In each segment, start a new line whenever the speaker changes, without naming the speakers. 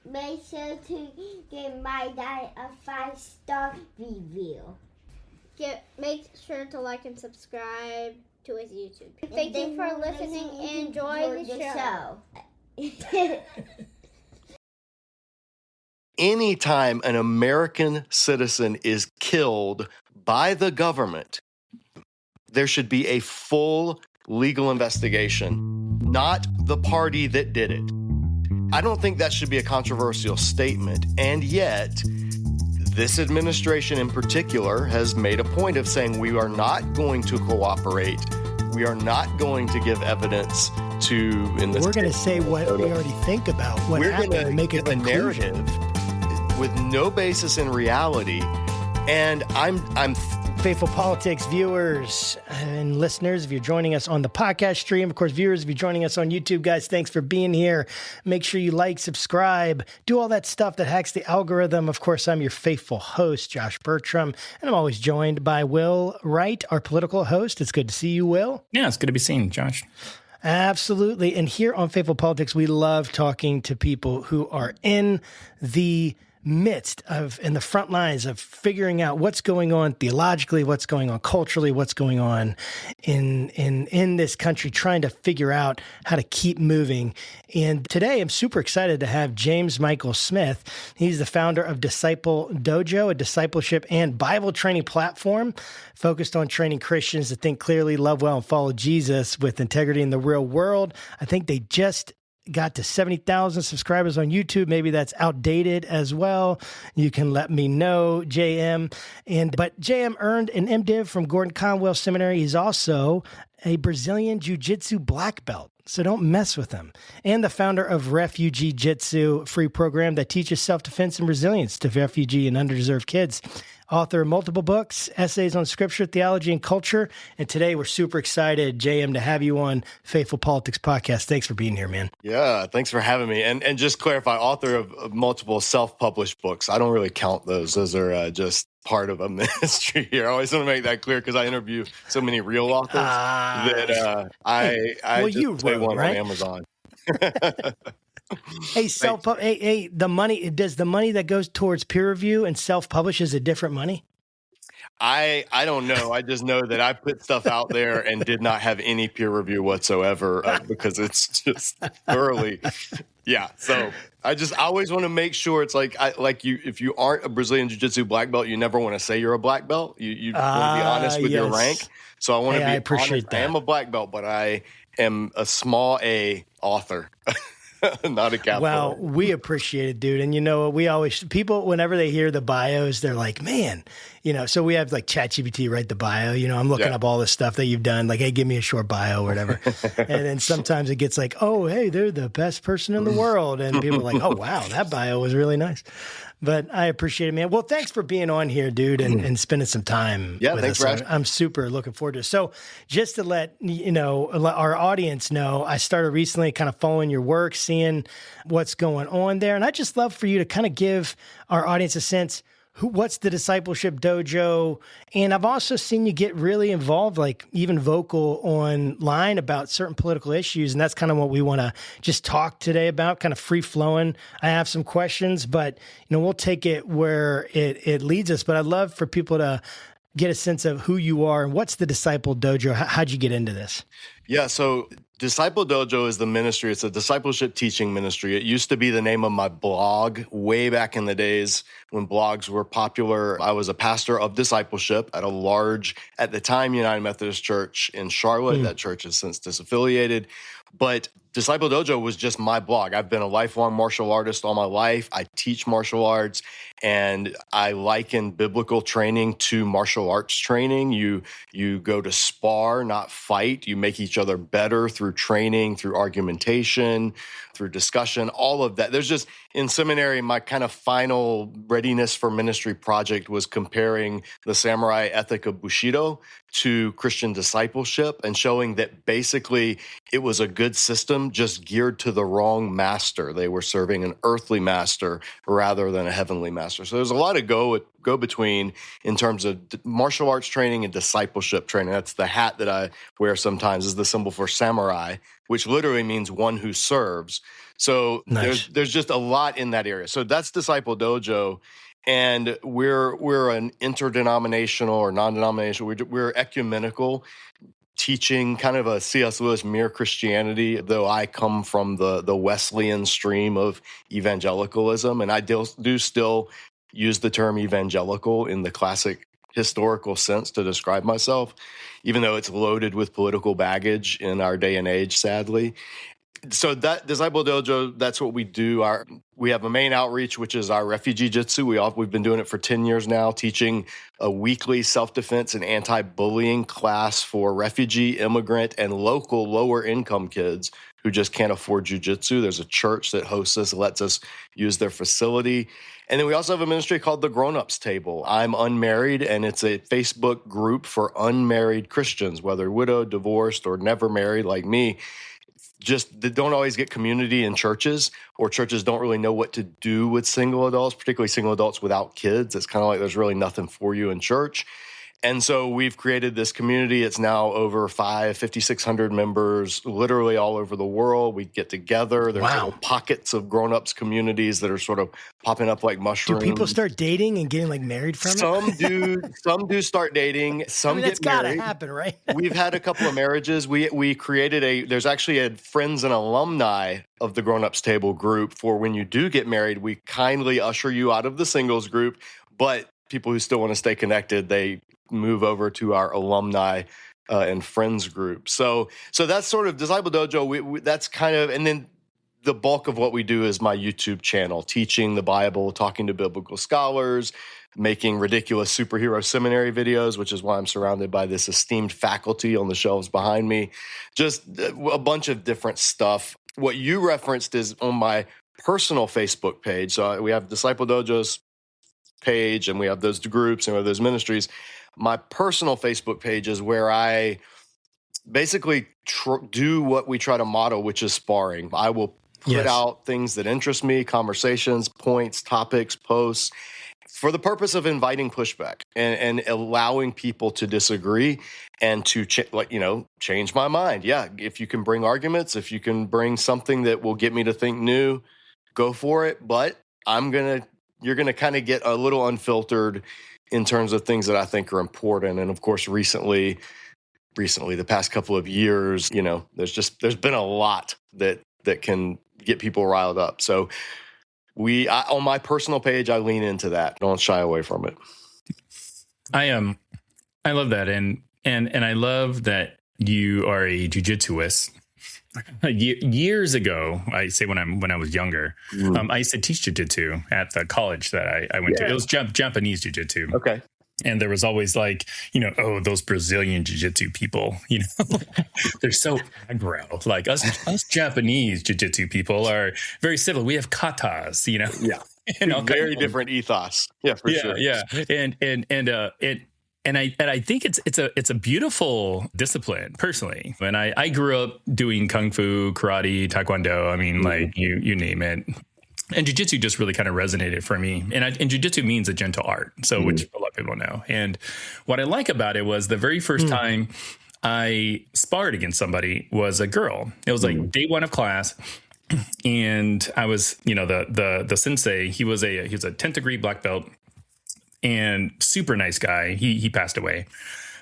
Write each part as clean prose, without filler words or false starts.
make sure to give my dad a 5-star review.
Make sure to like and subscribe to his YouTube. Thank you for listening and enjoy the show.
Anytime an American citizen is killed by the government, there should be a full legal investigation, not the party that did it. I don't think that should be a controversial statement. And yet, this administration in particular has made a point of saying we are not going to cooperate. We are not going to give evidence to, in this
We're going to say what we already think about what happened and make a
narrative with no basis in reality. And I'm
Faithful Politics viewers and listeners, if you're joining us on the podcast stream, of course, viewers, if you're joining us on YouTube, guys, thanks for being here. Make sure you like, subscribe, do all that stuff that hacks the algorithm. Of course, I'm your faithful host, Josh Bertram, and I'm always joined by Will Wright, our political host. It's good to see you, Will.
Yeah, it's good to be seen, Josh.
Absolutely. And here on Faithful Politics, we love talking to people who are in the midst of, in the front lines of figuring out what's going on theologically, what's going on culturally, what's going on in this country, trying to figure out how to keep moving. And today I'm super excited to have James Michael Smith. He's the founder of Disciple Dojo, a discipleship and Bible training platform focused on training Christians to think clearly, love well, and follow Jesus with integrity in the real world. I think they just got to 70,000 subscribers on YouTube. Maybe that's outdated as well. You can let me know, JM. But JM earned an M.Div from Gordon-Conwell Seminary. He's also a Brazilian jiu-jitsu black belt, so don't mess with him. And the founder of Refugee Jitsu, free program that teaches self-defense and resilience to refugee and underserved kids. Author of multiple books, essays on scripture, theology, and culture. And today we're super excited, JM, to have you on Faithful Politics Podcast. Thanks for being here, man.
Yeah, thanks for having me. And just clarify, author of multiple self-published books. I don't really count those. Those are just part of a ministry here. I always want to make that clear because I interview so many real authors that I
well,
just
you
play
wrote,
one
right?
on Amazon.
The money, does the money that goes towards peer review and self-publish, is it different money?
I don't know. I just know that I put stuff out there and did not have any peer review whatsoever because it's just thoroughly, yeah. So I always want to make sure it's like if you aren't a Brazilian Jiu-Jitsu black belt, you never want to say you're a black belt. You want to be honest with your rank. So I want to be honest. I am a black belt, but I am a small A author. Not a capital.
Well, we appreciate it, dude. And you know, people, whenever they hear the bios, they're like, man, so we have like ChatGPT write the bio. I'm looking up all the stuff that you've done. Like, hey, give me a short bio or whatever. And then sometimes it gets like, oh, hey, they're the best person in the world. And people are like, oh, wow, that bio was really nice. But I appreciate it, man. Well, thanks for being on here, dude, and spending some time with us. I'm super looking forward to it. So just to let our audience know, I started recently kind of following your work, seeing what's going on there. And I'd just love for you to kind of give our audience a sense, what's the Discipleship Dojo? And I've also seen you get really involved, like even vocal online about certain political issues. And that's kind of what we want to just talk today about, kind of free flowing. I have some questions, but we'll take it where it leads us. But I'd love for people to get a sense of who you are and what's the Disciple Dojo? How'd you get into this?
Yeah, so Disciple Dojo is the ministry. It's a discipleship teaching ministry. It used to be the name of my blog way back in the days when blogs were popular. I was a pastor of discipleship at a large, at the time, United Methodist Church in Charlotte. That church has since disaffiliated. But Disciple Dojo was just my blog. I've been a lifelong martial artist all my life. I teach martial arts, and I liken biblical training to martial arts training. You go to spar, not fight. You make each other better through training, through argumentation, through discussion, all of that. There's just, in seminary, my kind of final readiness for ministry project was comparing the samurai ethic of Bushido to Christian discipleship and showing that basically it was a good system just geared to the wrong master. They were serving an earthly master rather than a heavenly master. So there's a lot of go between in terms of martial arts training and discipleship training. That's the hat that I wear sometimes, is the symbol for samurai, which literally means one who serves. So
Nice.
there's just a lot in that area. So that's Disciple Dojo. And we're an interdenominational or non-denominational. We're ecumenical, teaching kind of a C.S. Lewis mere Christianity, though I come from the Wesleyan stream of evangelicalism. And I do still use the term evangelical in the classic historical sense to describe myself, even though it's loaded with political baggage in our day and age, sadly. So that Disciple Dojo, that's what we do. We have a main outreach, which is our Refugee Jitsu. We've been doing it for 10 years now, teaching a weekly self-defense and anti-bullying class for refugee, immigrant, and local lower-income kids who just can't afford jiu-jitsu. There's a church that hosts us, lets us use their facility. And then we also have a ministry called The Grown-Ups Table. I'm unmarried, and it's a Facebook group for unmarried Christians, whether widowed, divorced, or never married like me. Just they don't always get community in churches, or churches don't really know what to do with single adults, particularly single adults without kids. It's kind of like there's really nothing for you in church. And so we've created this community. It's now over 5,600 members, literally all over the world. We get together. There's little pockets of grown-ups communities that are sort of popping up like mushrooms.
Do people start dating and getting like married from it?
Some do start dating. Some
that's
get married.
That's gotta happen, right?
We've had a couple of marriages. We created there's actually a friends and alumni of the Grown-Ups Table group for when you do get married. We kindly usher you out of the singles group, but people who still want to stay connected, they move over to our alumni and friends group. So that's sort of Disciple Dojo. That's kind of, and then the bulk of what we do is my YouTube channel, teaching the Bible, talking to biblical scholars, making ridiculous superhero seminary videos, which is why I'm surrounded by this esteemed faculty on the shelves behind me. Just a bunch of different stuff. What you referenced is on my personal Facebook page. So we have Disciple Dojo's page, and we have those groups, and we have those ministries. My personal Facebook page is where I basically do what we try to model, which is sparring. I will put out things that interest me, conversations, points, topics, posts, for the purpose of inviting pushback and allowing people to disagree and to change my mind. Yeah, if you can bring arguments, if you can bring something that will get me to think new, go for it. But you're gonna kind of get a little unfiltered in terms of things that I think are important. And of course, recently, the past couple of years, there's been a lot that can get people riled up. So on my personal page, I lean into that. Don't shy away from it.
I love that. And I love that you are a jiu-jitsuist. Years ago, I say when I was younger, I used to teach jiu-jitsu at the college that I went to. It was Japanese jiu-jitsu.
Okay.
And there was always like, those Brazilian jiu-jitsu people, they're so aggro. Like us Japanese jiu-jitsu people are very civil. We have katas,
Yeah. Very different ethos. Yeah, for sure.
Yeah. And I think it's a beautiful discipline personally. And I grew up doing kung fu, karate, taekwondo. I mean, like you name it. And jiu-jitsu just really kind of resonated for me. And jiu-jitsu means a gentle art, so which a lot of people know. And what I like about it was the very first time I sparred against somebody was a girl. It was like day one of class. And I was, the sensei, he was a 10th degree black belt. And super nice guy. He passed away.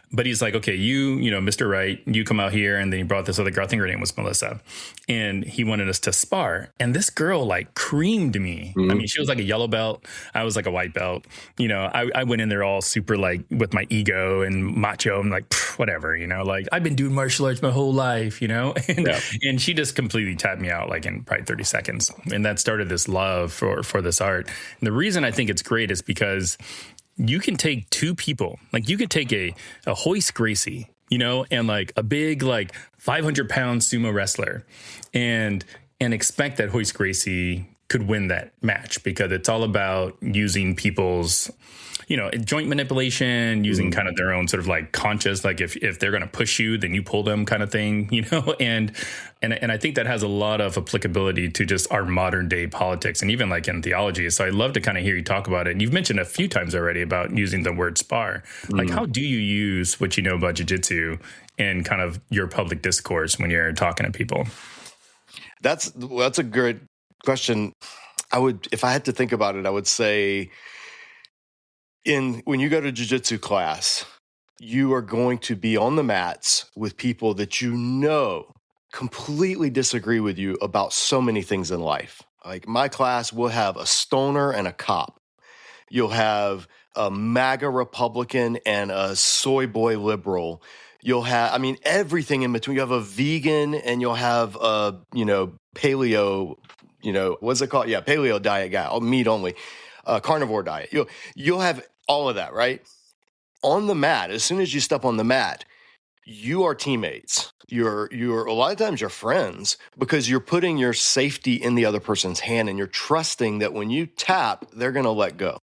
But he's like, okay, Mr. Wright, you come out here. And then he brought this other girl. I think her name was Melissa. And he wanted us to spar. And this girl like creamed me. I mean, she was like a yellow belt. I was like a white belt. I went in there all super like with my ego and macho. I'm like, whatever, like I've been doing martial arts my whole life, and she just completely tapped me out like in probably 30 seconds. And that started this love for this art. And the reason I think it's great is because you can take two people, like you could take a Hoist Gracie, and like a big, like 500-pound sumo wrestler and expect that Hoist Gracie could win that match because it's all about using people's, joint manipulation, using kind of their own sort of like conscious, like if they're going to push you, then you pull them kind of thing, and I think that has a lot of applicability to just our modern day politics and even like in theology. So I'd love to kind of hear you talk about it. And you've mentioned a few times already about using the word spar. Like how do you use what you know about jiu-jitsu in kind of your public discourse when you're talking to people?
That's a good question, if I had to think about it, I would say when you go to jiu-jitsu class, you are going to be on the mats with people that you know completely disagree with you about so many things in life. Like my class will have a stoner and a cop. You'll have a MAGA Republican and a soy boy liberal. You'll have, I mean, everything in between. You have a vegan and you'll have a, paleo, what's it called? Yeah, paleo diet guy, meat only, carnivore diet. You'll have all of that, right? On the mat, as soon as you step on the mat, you are teammates. You're a lot of times you're friends because you're putting your safety in the other person's hand and you're trusting that when you tap, they're going to let go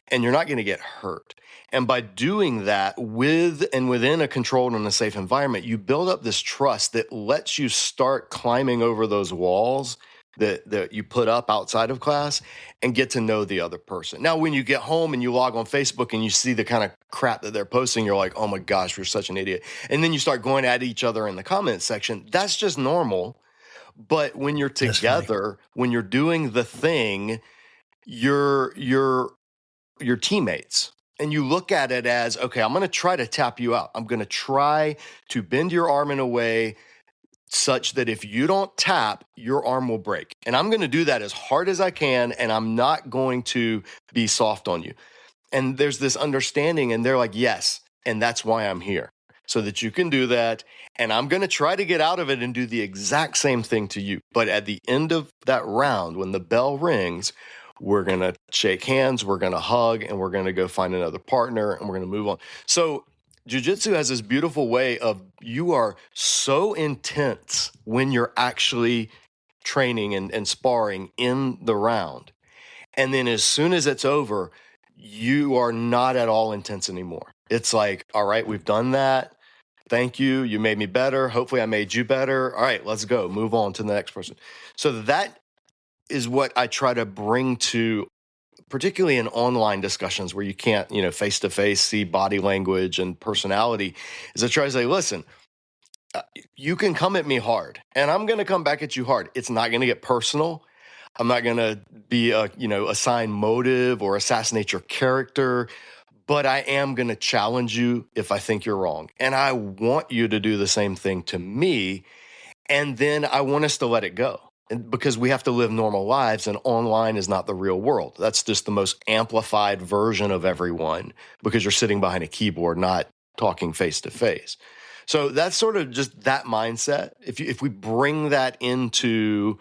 and you're not going to get hurt. And by doing that within a controlled and a safe environment, you build up this trust that lets you start climbing over those walls that you put up outside of class and get to know the other person. Now, when you get home and you log on Facebook and you see the kind of crap that they're posting, you're like, oh my gosh, you're such an idiot. And then you start going at each other in the comments section. That's just normal. But when you're together, when you're doing the thing, you're teammates. And you look at it as, okay, I'm going to try to tap you out. I'm going to try to bend your arm in a way such that if you don't tap, your arm will break. And I'm going to do that as hard as I can, and I'm not going to be soft on you. And there's this understanding, and they're like, yes, and that's why I'm here, so that you can do that. And I'm going to try to get out of it and do the exact same thing to you. But at the end of that round, when the bell rings, we're going to shake hands, we're going to hug, and we're going to go find another partner, and we're going to move on. So jiu-jitsu has this beautiful way of you are so intense when you're actually training and sparring in the round. And then as soon as it's over, you are not at all intense anymore. It's like, all right, we've done that. Thank you. You made me better. Hopefully I made you better. All right, let's go. Move on to the next person. So that is what I try to bring to particularly in online discussions where you can't, face-to-face see body language and personality, is I try to say, listen, you can come at me hard and I'm going to come back at you hard. It's not going to get personal. I'm not going to be assign motive or assassinate your character, but I am going to challenge you if I think you're wrong. And I want you to do the same thing to me. And then I want us to let it go. Because we have to live normal lives and online is not the real world. That's just the most amplified version of everyone because you're sitting behind a keyboard, not talking face to face. So that's sort of just that mindset. If we bring that into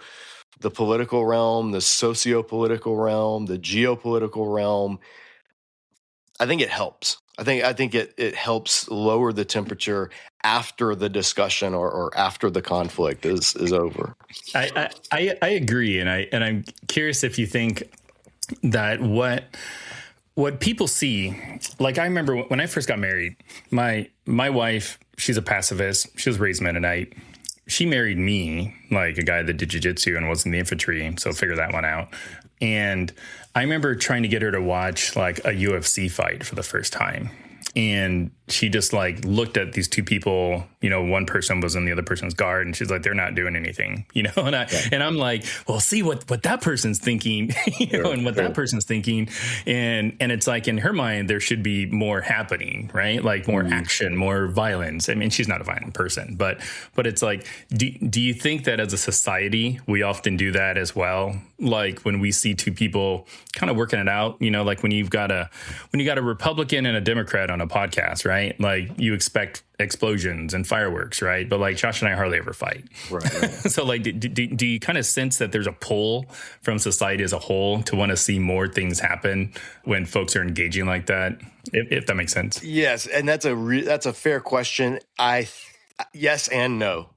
the political realm, the socio-political realm, the geopolitical realm, I think it helps. I think it helps lower the temperature after the discussion or after the conflict is over.
I agree, and I'm curious if you think that what people see, like I remember when I first got married, my wife, she's a pacifist. She was raised Mennonite. She married me, like a guy that did jiu-jitsu and was in the infantry, so figure that one out. And I remember trying to get her to watch like a UFC fight for the first time. And she just like looked at these two people, one person was in the other person's guard and she's like, they're not doing anything, and I'm like, well, see what that person's thinking, and what that person's thinking. And it's like in her mind, there should be more happening, right? Like more action, more violence. I mean, she's not a violent person, but it's like, do you think that as a society, we often do that as well? Like when we see two people kind of working it out, like when you got a Republican and a Democrat on a podcast, right? Like you expect explosions and fireworks, right? But like Josh and I hardly ever fight. Right. So like, do you kind of sense that there's a pull from society as a whole to want to see more things happen when folks are engaging like that? If that makes sense.
Yes. And that's a fair question. Yes and no.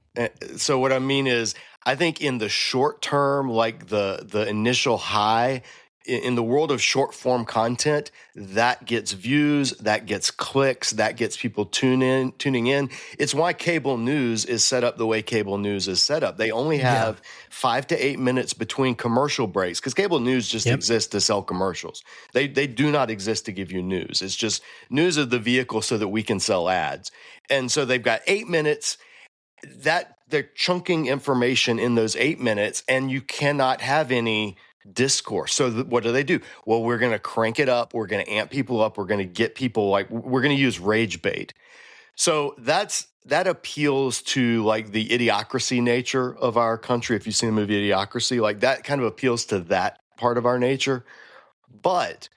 So what I mean is, I think in the short term, like the initial high, in the world of short form content, that gets views, that gets clicks, that gets people tuning in. It's why cable news is set up the way cable news is set up. They only have 5 to 8 minutes between commercial breaks because cable news just exists to sell commercials. They do not exist to give you news. It's just news is the vehicle so that we can sell ads. And so they've got 8 minutes. that they're chunking information in those 8 minutes, and you cannot have any discourse. So what do? Well, we're going to crank it up. We're going to amp people up. We're going to get people, like, we're going to use rage bait. So that appeals to, like, the idiocracy nature of our country. If you've seen the movie Idiocracy, like, that kind of appeals to that part of our nature. But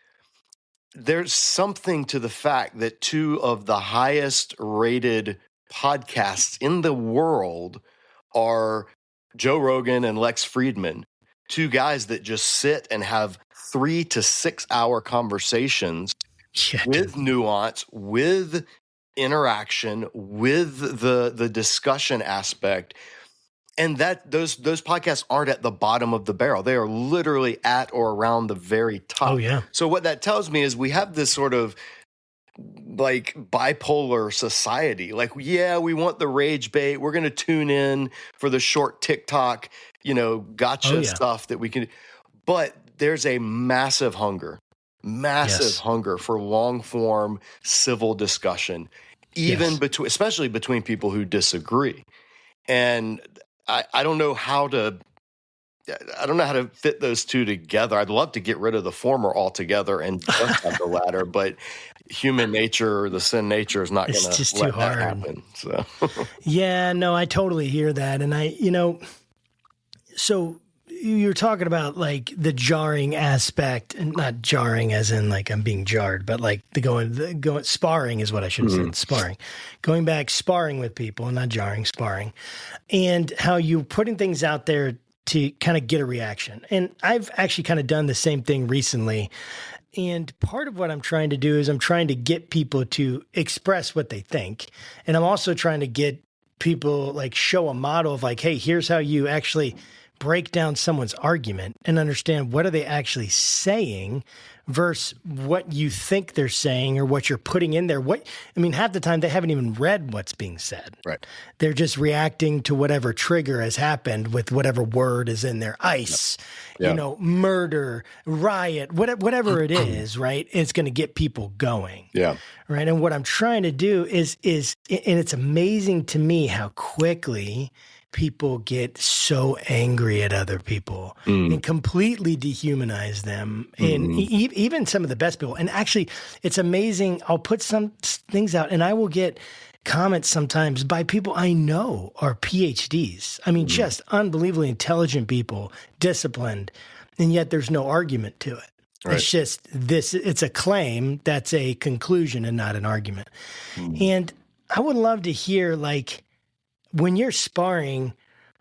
there's something to the fact that 2 of the highest rated podcasts in the world are Joe Rogan and Lex Friedman, 2 guys that just sit and have 3 to 6 hour conversations with nuance, with interaction, with the discussion aspect. And that those podcasts aren't at the bottom of the barrel. They are literally at or around the very top.
Oh, yeah.
So what that tells me is we have this sort of, like, bipolar society. Like, yeah, we want the rage bait. We're going to tune in for the short TikTok, gotcha stuff that we can. But there's a massive hunger for long form civil discussion, even especially between people who disagree. And I don't know how to fit those 2 together. I'd love to get rid of the former altogether and just have the latter, but human nature, the sin nature, is not going to let that happen. So
yeah, no, I totally hear that. And so you're talking about, like, the jarring aspect, and not jarring as in, like, I'm being jarred, but, like, the going sparring is what I should have said. Sparring, going back, sparring with people, not jarring, sparring, and how you're putting things out there to kind of get a reaction. And I've actually kind of done the same thing recently. And part of what I'm trying to do is I'm trying to get people to express what they think. And I'm also trying to get people, like, show a model of, like, hey, here's how you actually break down someone's argument and understand what are they actually saying versus what you think they're saying or what you're putting in there. Half the time they haven't even read what's being said.
Right.
They're just reacting to whatever trigger has happened with whatever word is in there. ICE, murder, riot, whatever it is, right? It's going to get people going.
Yeah.
Right. And what I'm trying to do is, and it's amazing to me how quickly people get so angry at other people and completely dehumanize them. And even some of the best people. And actually, it's amazing. I'll put some things out and I will get comments sometimes by people I know are PhDs. I mean, just unbelievably intelligent people, disciplined, and yet there's no argument to it. Right. It's just it's a claim that's a conclusion and not an argument. And I would love to hear, like, when you're sparring,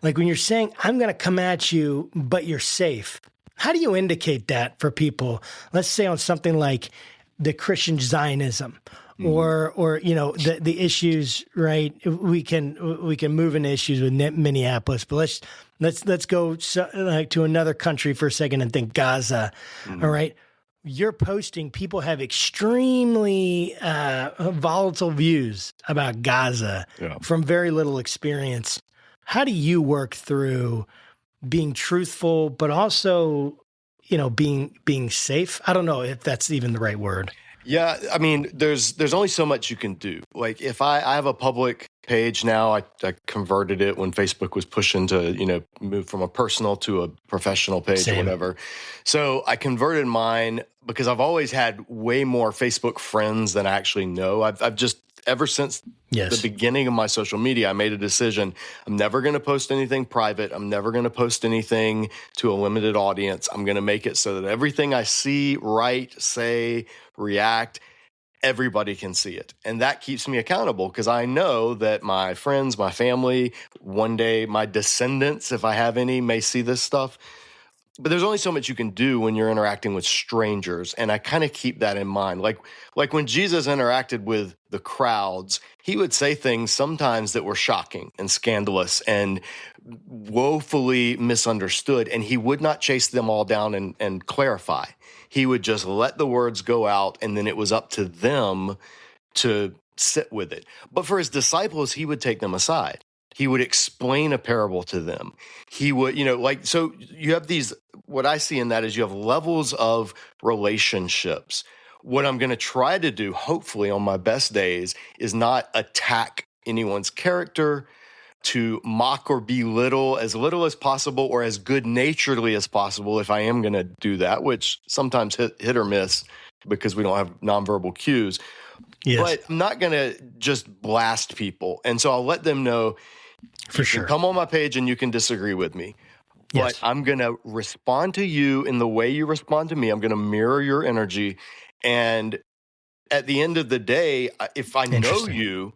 like when you're saying, I'm going to come at you, but you're safe. How do you indicate that for people? Let's say on something like the Christian Zionism or the issues, right? We can move into issues with Minneapolis, but let's go to another country for a second and think Gaza. All right. You're posting, people have extremely volatile views about Gaza from very little experience. How do you work through being truthful, but also, being safe? I don't know if that's even the right word.
Yeah, I mean, there's only so much you can do. Like, if I have a public page now, I converted it when Facebook was pushing to, move from a personal to a professional page or whatever. So I converted mine because I've always had way more Facebook friends than I actually know. I've just, ever since the beginning of my social media, I made a decision. I'm never going to post anything private. I'm never going to post anything to a limited audience. I'm going to make it so that everything I see, write, say, react, everybody can see it. And that keeps me accountable because I know that my friends, my family, one day my descendants, if I have any, may see this stuff. But there's only so much you can do when you're interacting with strangers. And I kind of keep that in mind. Like when Jesus interacted with the crowds, he would say things sometimes that were shocking and scandalous and woefully misunderstood. And he would not chase them all down and clarify. He would just let the words go out, and then it was up to them to sit with it. But for his disciples, he would take them aside. He would explain a parable to them. He would, so you have these, what I see in that is you have levels of relationships. What I'm going to try to do, hopefully on my best days, is not attack anyone's character, to mock or belittle as little as possible or as good-naturedly as possible if I am going to do that, which sometimes hit or miss because we don't have nonverbal cues.
Yes.
But I'm not going to just blast people. And so I'll let them know,
For
you
sure.
can come on my page and you can disagree with me. But
Yes.
I'm going to respond to you in the way you respond to me. I'm going to mirror your energy. And at the end of the day, if I know
Interesting.
you,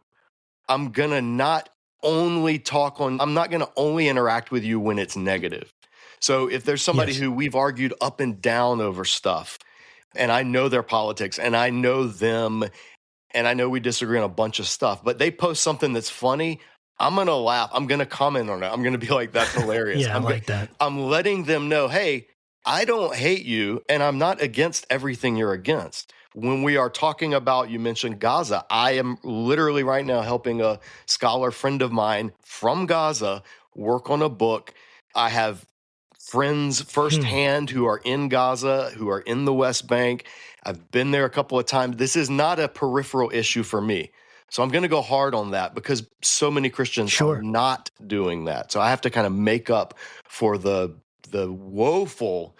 I'm going to not only I'm not going to only interact with you when it's negative. So if there's somebody
Yes.
who we've argued up and down over stuff, and I know their politics, and I know them, and I know we disagree on a bunch of stuff, but they post something that's funny, I'm going to laugh. I'm going to comment on it. I'm going to be like, that's hilarious.
Yeah, I like that.
I'm letting them know, hey, I don't hate you, and I'm not against everything you're against. When we are talking about, you mentioned Gaza, I am literally right now helping a scholar friend of mine from Gaza work on a book. I have friends firsthand who are in Gaza, who are in the West Bank. I've been there a couple of times. This is not a peripheral issue for me. So I'm going to go hard on that because so many Christians are not doing that. So I have to kind of make up for the woeful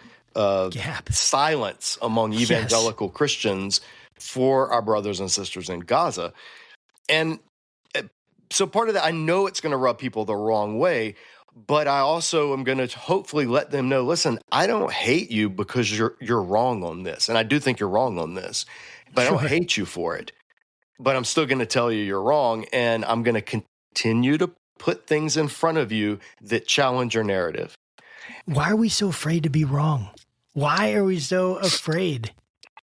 silence among evangelical Christians for our brothers and sisters in Gaza. And so part of that, I know it's going to rub people the wrong way, but I also am going to hopefully let them know, listen, I don't hate you because you're wrong on this. And I do think you're wrong on this, but I don't hate you for it. But I'm still going to tell you you're wrong, and I'm going to continue to put things in front of you that challenge your narrative.
Why are we so afraid to be wrong? Why are we so afraid?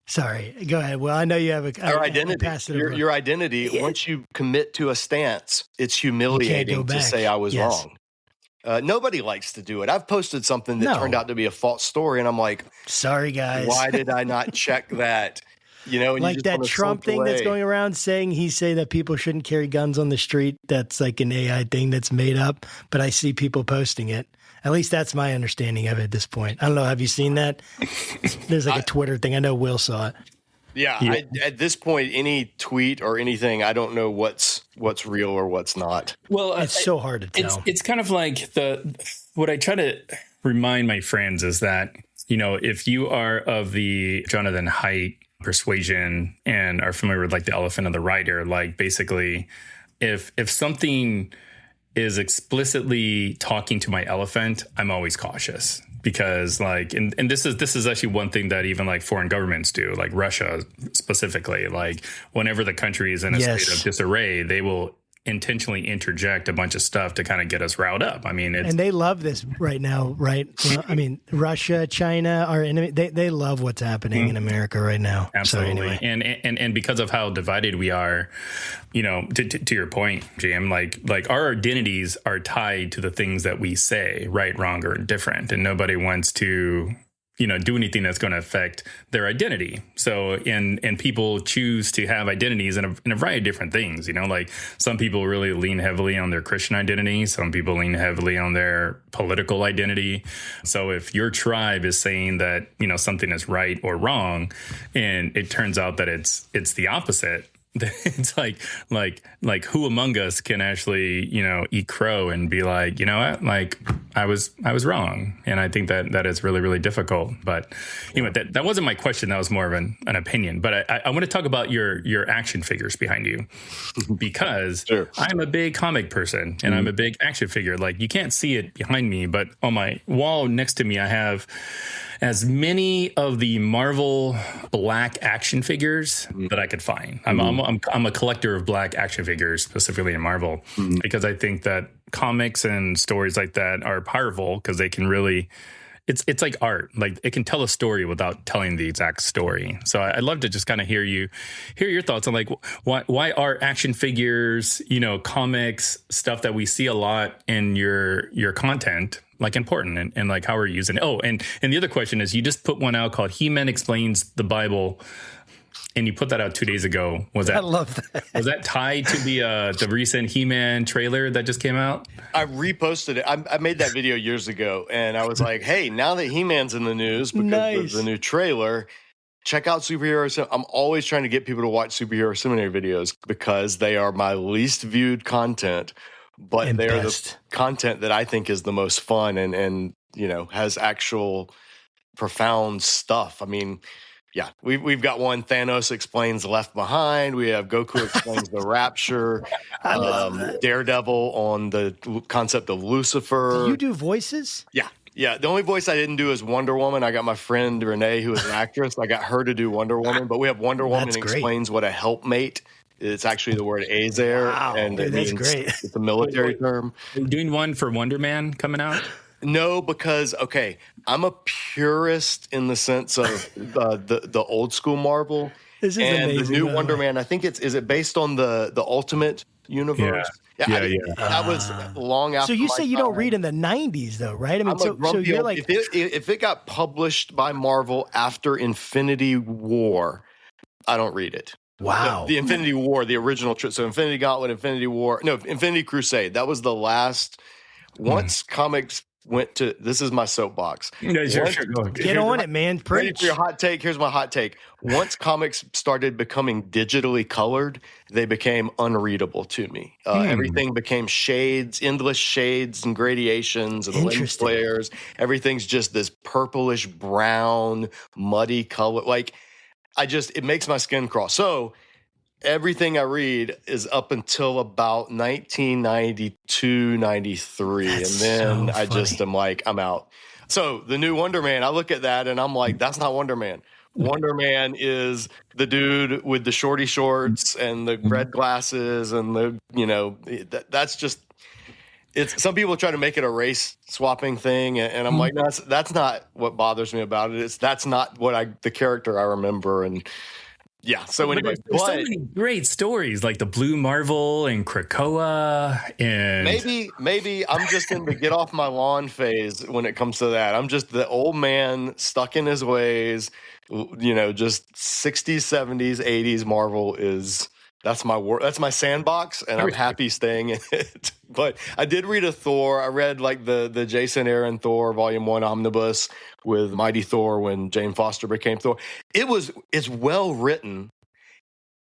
Sorry, go ahead. Well, I know you have
our identity. Your identity, once you commit to a stance, it's humiliating to say I was wrong. Nobody likes to do it. I've posted something that turned out to be a false story, and I'm like,
sorry, guys.
Why did I not check that? You know, and
like that Trump thing that's going around saying that people shouldn't carry guns on the street. That's like an AI thing that's made up, but I see people posting it. At least that's my understanding of it at this point. I don't know. Have you seen that? There's like a Twitter thing. I know Will saw it.
Yeah. At this point, any tweet or anything, I don't know what's real or what's not.
Well,
it's so hard to tell.
It's kind of like what I try to remind my friends is that, you know, if you are of the Jonathan Haidt persuasion and are familiar with like the elephant and the rider, like basically if something is explicitly talking to my elephant, I'm always cautious because like, and this is actually one thing that even like foreign governments do, like Russia specifically, like whenever the country is in a state of disarray, they will intentionally interject a bunch of stuff to kind of get us riled up. I mean, and
they love this right now, right? Well, I mean, Russia, China, our enemy, they love what's happening in America right now.
Absolutely.
So anyway.
And because of how divided we are, you know, to your point, Jim, like our identities are tied to the things that we say, right, wrong, or different. And nobody wants to, you know, do anything that's going to affect their identity. So, and people choose to have identities in a variety of different things, you know, like some people really lean heavily on their Christian identity. Some people lean heavily on their political identity. So if your tribe is saying that, you know, something is right or wrong, and it turns out that it's the opposite, it's like who among us can actually, you know, eat crow and be like, you know what, like I was wrong. And I think that is really, really difficult. But you know, that wasn't my question. That was more of an opinion. But I want to talk about your action figures behind you because I'm a big comic person and I'm a big action figure. Like you can't see it behind me, but on my wall next to me, I have as many of the Marvel black action figures that I could find. I'm a collector of black action figures, specifically in Marvel, because I think that comics and stories like that are powerful because they can really, it's like art. Like it can tell a story without telling the exact story. So I'd love to just kind of hear your thoughts on like why are action figures, you know, comics, stuff that we see a lot in your content, like important and like how are you using it? Oh, and the other question is you just put one out called He-Man Explains the Bible, and you put that out 2 days ago. I love that. Was that tied to the recent He-Man trailer that just came out?
I reposted it. I made that video years ago, and I was like, hey, now that He-Man's in the news because of the new trailer, check out Superhero. I'm always trying to get people to watch Superhero Seminary videos because they are my least viewed content. but
And
they're
best.
the content that I think is the most fun and has actual profound stuff. I mean, yeah, we've got one, Thanos explains Left Behind. We have Goku explains the Rapture.
I love that.
Daredevil on the concept of Lucifer.
Do you do voices?
Yeah. The only voice I didn't do is Wonder Woman. I got my friend Renee, who is an actress. I got her to do Wonder Woman, but we have Wonder Woman
That's great.
explains what a helpmate. It's actually the word Azer,
Wow,
and
dude,
it
that's
means
great.
it's a military term.
Are you doing one for Wonder Man coming out?
No, because I'm a purist in the sense of the old school Marvel.
This is
and
amazing.
The new Wonder Man. I think is it based on the Ultimate Universe?
Yeah.
That was long after.
So you
my
say you
time.
don't read in the 90s though, right? I mean,
I'm a grumpy
you're
old-
like,
if it got published by Marvel after Infinity War, I don't read it.
wow.
The Infinity War, the original. So Infinity Gauntlet, Infinity Crusade. That was the last. Once comics went to, this is my soapbox.
Yeah, sure. Go ahead.
Get on it, man.
Ready
Preach.
for your hot take? Here's my hot take. Once comics started becoming digitally colored, they became unreadable to me. Everything became shades, endless shades and gradations and lens
Interesting.
flares. Everything's just this purplish brown, muddy color. Like, it makes my skin crawl. So everything I read is up until about 1992, 93.
That's
and then
so
I just
funny.
am like, I'm out. So the new Wonder Man, I look at that and I'm like, that's not Wonder Man. Wonder Man is the dude with the shorty shorts and the red glasses and that's just, it's, some people try to make it a race swapping thing. And I'm like, no, that's not what bothers me about it. That's not the character I remember. And yeah. So anyway,
There's so many great stories like the Blue Marvel and Krakoa and
maybe I'm just in the get off my lawn phase when it comes to that. I'm just the old man stuck in his ways. Just 60s, 70s, 80s Marvel that's my work. That's my sandbox, and I'm happy staying in it. But I did read a Thor. I read like the Jason Aaron Thor Volume 1 omnibus with Mighty Thor when Jane Foster became Thor. It's well written.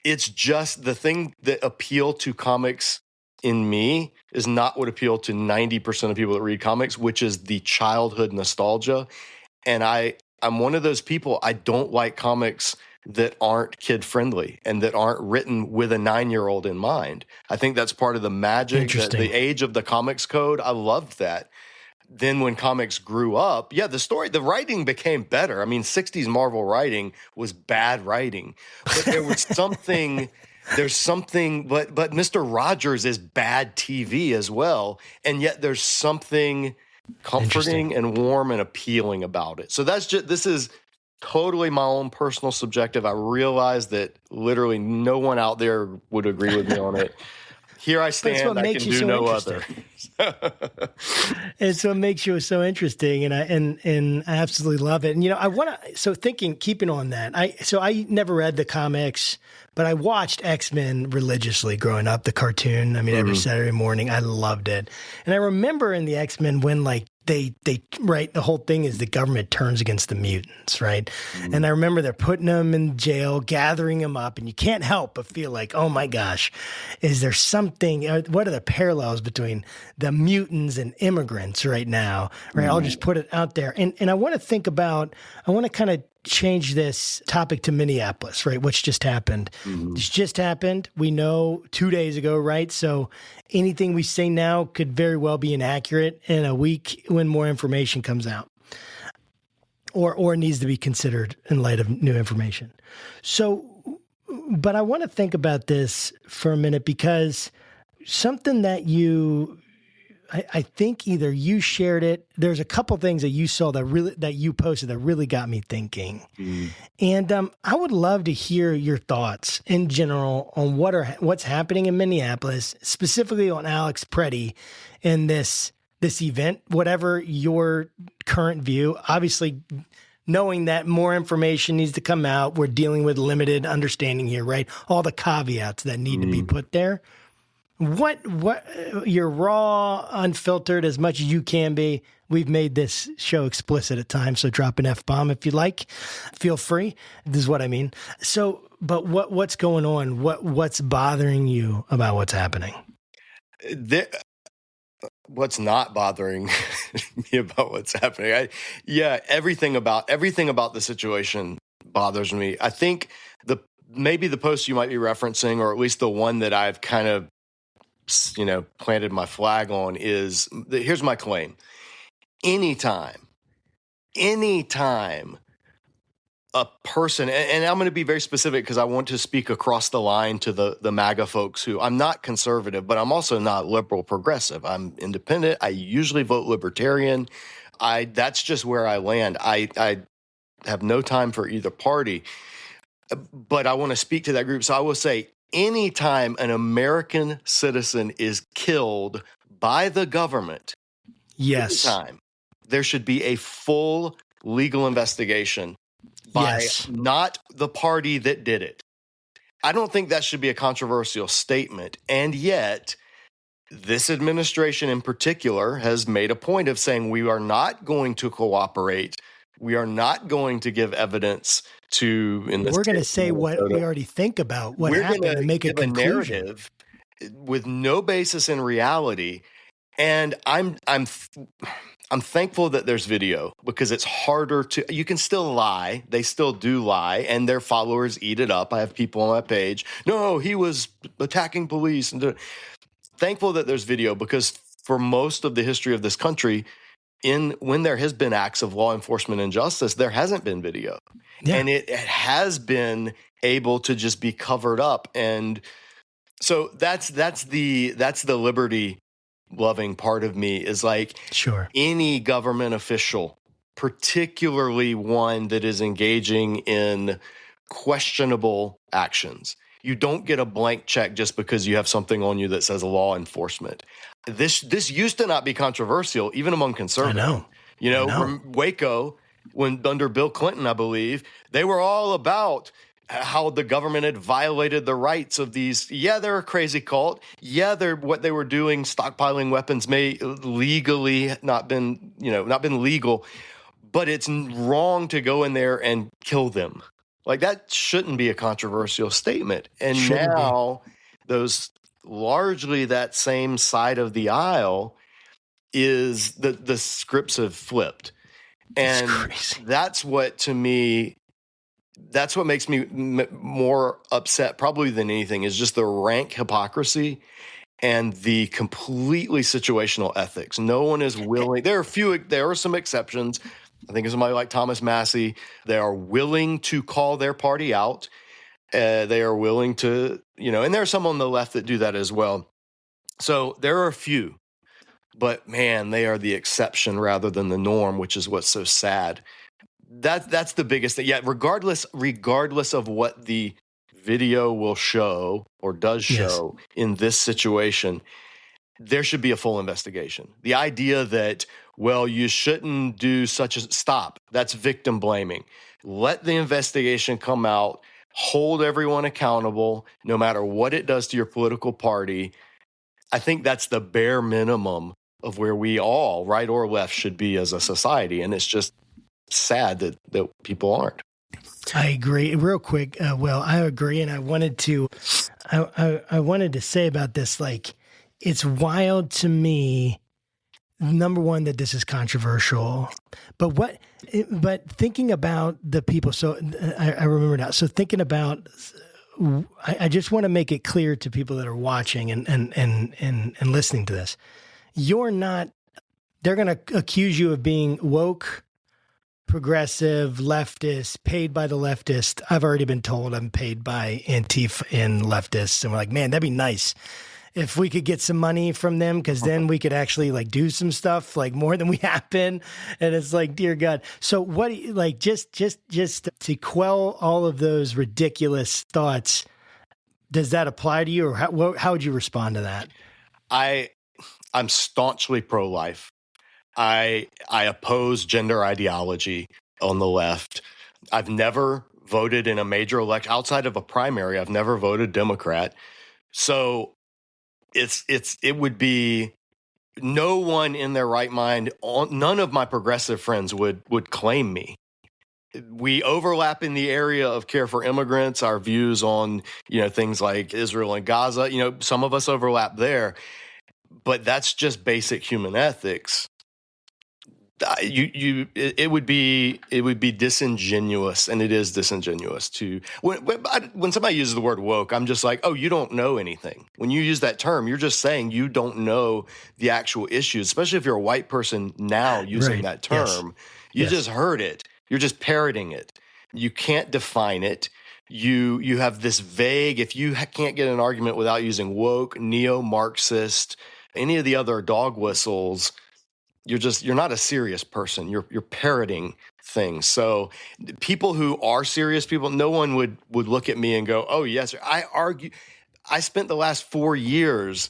It's just the thing that appealed to comics in me is not what appealed to 90% of people that read comics, which is the childhood nostalgia. And I'm one of those people. I don't like comics that aren't kid friendly and that aren't written with a 9-year-old in mind. I think that's part of the magic, the age of the comics code. I loved that. Then when comics grew up, the writing became better. I mean, 60s Marvel writing was bad writing, but there was something, but Mr. Rogers is bad TV as well. And yet there's something comforting and warm and appealing about it. So this is totally my own personal subjective. I realize that literally no one out there would agree with me on it. Here I stand. I can do no other.
It's what makes you so interesting, and I absolutely love it. And keeping on that, I never read the comics, but I watched X-Men religiously growing up, the cartoon. I mean, every Saturday morning, I loved it. And I remember in the X-Men when they right, the whole thing is the government turns against the mutants, right? And I remember they're putting them in jail, gathering them up, and you can't help but feel like, oh my gosh, is there something, what are the parallels between the mutants and immigrants right now, right? I'll just put it out there. And I want to kind of change this topic to Minneapolis, right? Which just happened. This just happened. We know 2 days ago, right? So anything we say now could very well be inaccurate in a week when more information comes out or needs to be considered in light of new information. So, but I want to think about this for a minute because something that I think either you shared it. There's a couple things that you saw that you posted that really got me thinking, and I would love to hear your thoughts in general on what's happening in Minneapolis, specifically on Alex Preddy and this event. Whatever your current view, obviously, knowing that more information needs to come out, we're dealing with limited understanding here, right? All the caveats that need to be put there. What you're raw, unfiltered as much as you can be. We've made this show explicit at times, so drop an F-bomb if you like. Feel free. This is what I mean. So, but what's going on? What's bothering you about what's happening?
what's not bothering me about what's happening. Everything about the situation bothers me. I think maybe the post you might be referencing, or at least the one that I've kind of, planted my flag on, is here's my claim. Anytime a person, and I'm going to be very specific because I want to speak across the line to the MAGA folks who, I'm not conservative, but I'm also not liberal progressive. I'm independent. I usually vote libertarian. That's just where I land. I have no time for either party, but I want to speak to that group. So I will say, anytime an American citizen is killed by the government,
yes,
anytime, there should be a full legal investigation by not the party that did it. I don't think that should be a controversial statement. And yet, this administration in particular has made a point of saying we are not going to cooperate. We are not going to give evidence to,
we're going to say what we already think about what happened and make a conclusion.
Narrative with no basis in reality. And I'm thankful that there's video, because it's harder to, you can still lie. They still do lie, and their followers eat it up. I have people on my page, no, he was attacking police. And thankful that there's video, because for most of the history of this country, when there has been acts of law enforcement injustice, there hasn't been video. Yeah. And it has been able to just be covered up. And so that's the liberty loving part of me, is like,
sure,
any government official, particularly one that is engaging in questionable actions, you don't get a blank check just because you have something on you that says law enforcement. This used to not be controversial, even among conservatives. I know. From Waco, when under Bill Clinton, I believe, they were all about how the government had violated the rights of these. Yeah, they're a crazy cult. Yeah, what they were doing, stockpiling weapons, may legally not been legal, but it's wrong to go in there and kill them. Like, that shouldn't be a controversial statement. And now those largely that same side of the aisle is the scripts have flipped. And that's what, to me, that's what makes me more upset probably than anything, is just the rank hypocrisy and the completely situational ethics. No one is willing. There are some exceptions. I think of somebody like Thomas Massey. They are willing to call their party out. They are willing to, and there are some on the left that do that as well. So there are a few, but man, they are the exception rather than the norm, which is what's so sad. That's the biggest thing. Yeah, regardless of what the video will show or does show in this situation, there should be a full investigation. The idea that, well, you shouldn't do stop. That's victim blaming. Let the investigation come out. Hold everyone accountable, no matter what it does to your political party. I think that's the bare minimum of where we all, right or left, should be as a society. And it's just sad that people aren't.
I agree. Real quick, I agree, and I wanted to say about this, like, it's wild to me, number one, that this is controversial, but thinking about the people. So I remember now. So thinking about, I just want to make it clear to people that are watching and listening to this, they're going to accuse you of being woke, progressive, leftist, paid by the leftist. I've already been told I'm paid by Antifa and leftists. And we're like, man, that'd be nice if we could get some money from them, because then we could actually like do some stuff like more than we have been. And it's like, dear God. So what, like, just to quell all of those ridiculous thoughts, does that apply to you, or how would you respond to that?
I'm staunchly pro-life. I oppose gender ideology on the left. I've never voted in a major election outside of a primary. I've never voted Democrat. So it would be no one in their right mind. None of my progressive friends would claim me. We overlap in the area of care for immigrants, our views on, things like Israel and Gaza. Some of us overlap there. but that's just basic human ethics. It would be disingenuous, and it is disingenuous to when somebody uses the word woke, I'm just like, oh, you don't know anything. When you use that term, you're just saying you don't know the actual issues, especially if you're a white person now using that term. You just heard it. You're just parroting it. You can't define it. You have this vague, if you can't get an argument without using woke, neo-Marxist, any of the other dog whistles, you're not a serious person. You're parroting things. So people who are serious people, no one would look at me and go, oh, yes, I spent the last 4 years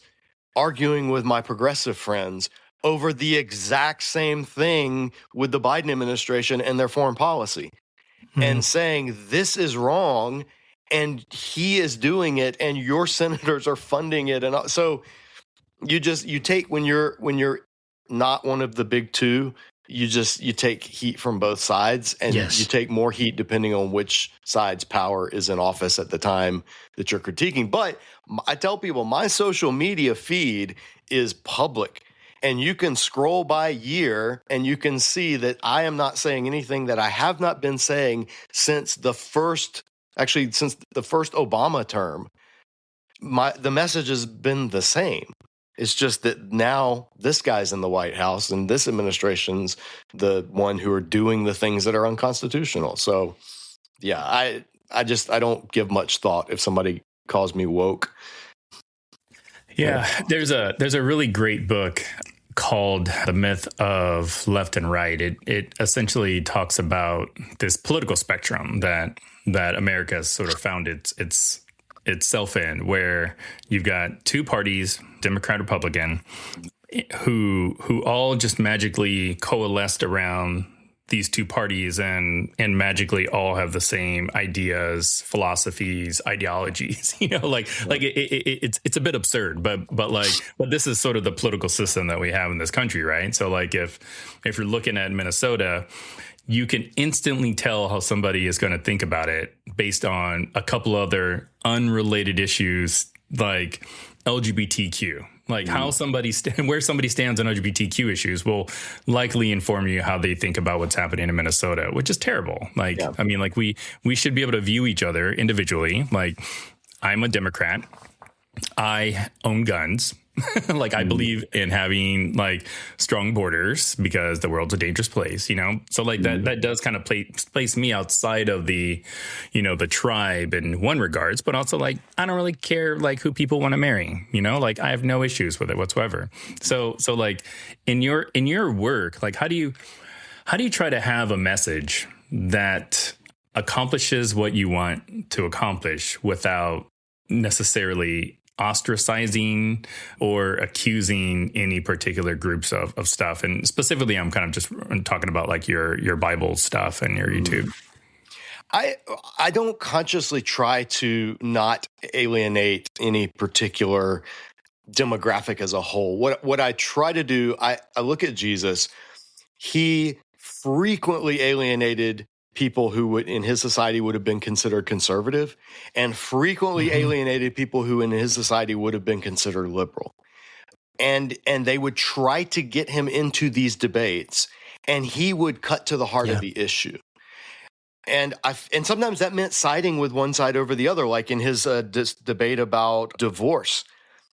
arguing with my progressive friends over the exact same thing with the Biden administration and their foreign policy, and saying this is wrong and he is doing it and your senators are funding it. And so you take, when you're not one of the big two, you take heat from both sides, and you take more heat depending on which side's power is in office at the time that you're critiquing. But I tell people my social media feed is public, and you can scroll by year and you can see that I am not saying anything that I have not been saying since the first Obama term. The message has been the same. It's just that now this guy's in the White House and this administration's the one who are doing the things that are unconstitutional. So, yeah, I don't give much thought if somebody calls me woke.
Yeah, there's a really great book called The Myth of Left and Right. It essentially talks about this political spectrum that America has sort of found itself in, where you've got two parties, Democrat, Republican, who all just magically coalesced around these two parties and magically all have the same ideas, philosophies, ideologies. It's a bit absurd, but this is sort of the political system that we have in this country, right? So like if you're looking at Minnesota, you can instantly tell how somebody is going to think about it based on a couple other unrelated issues like LGBTQ. Like how somebody where somebody stands on LGBTQ issues will likely inform you how they think about what's happening in Minnesota, which is terrible. I mean, like we should be able to view each other individually. Like, I'm a Democrat. I own guns. Like, I believe in having like strong borders because the world's a dangerous place, So like that does kind of place me outside of the, the tribe in one regards, but also like I don't really care like who people want to marry, Like I have no issues with it whatsoever. So like in your work, like how do you try to have a message that accomplishes what you want to accomplish without necessarily ostracizing or accusing any particular groups of stuff? And specifically, I'm kind of just talking about like your Bible stuff and your YouTube.
I don't consciously try to not alienate any particular demographic as a whole. What I try to do, I look at Jesus. He frequently alienated people who would in his society would have been considered conservative, and frequently alienated people who in his society would have been considered liberal. And they would try to get him into these debates, and he would cut to the heart of the issue. And sometimes that meant siding with one side over the other, like in his debate about divorce.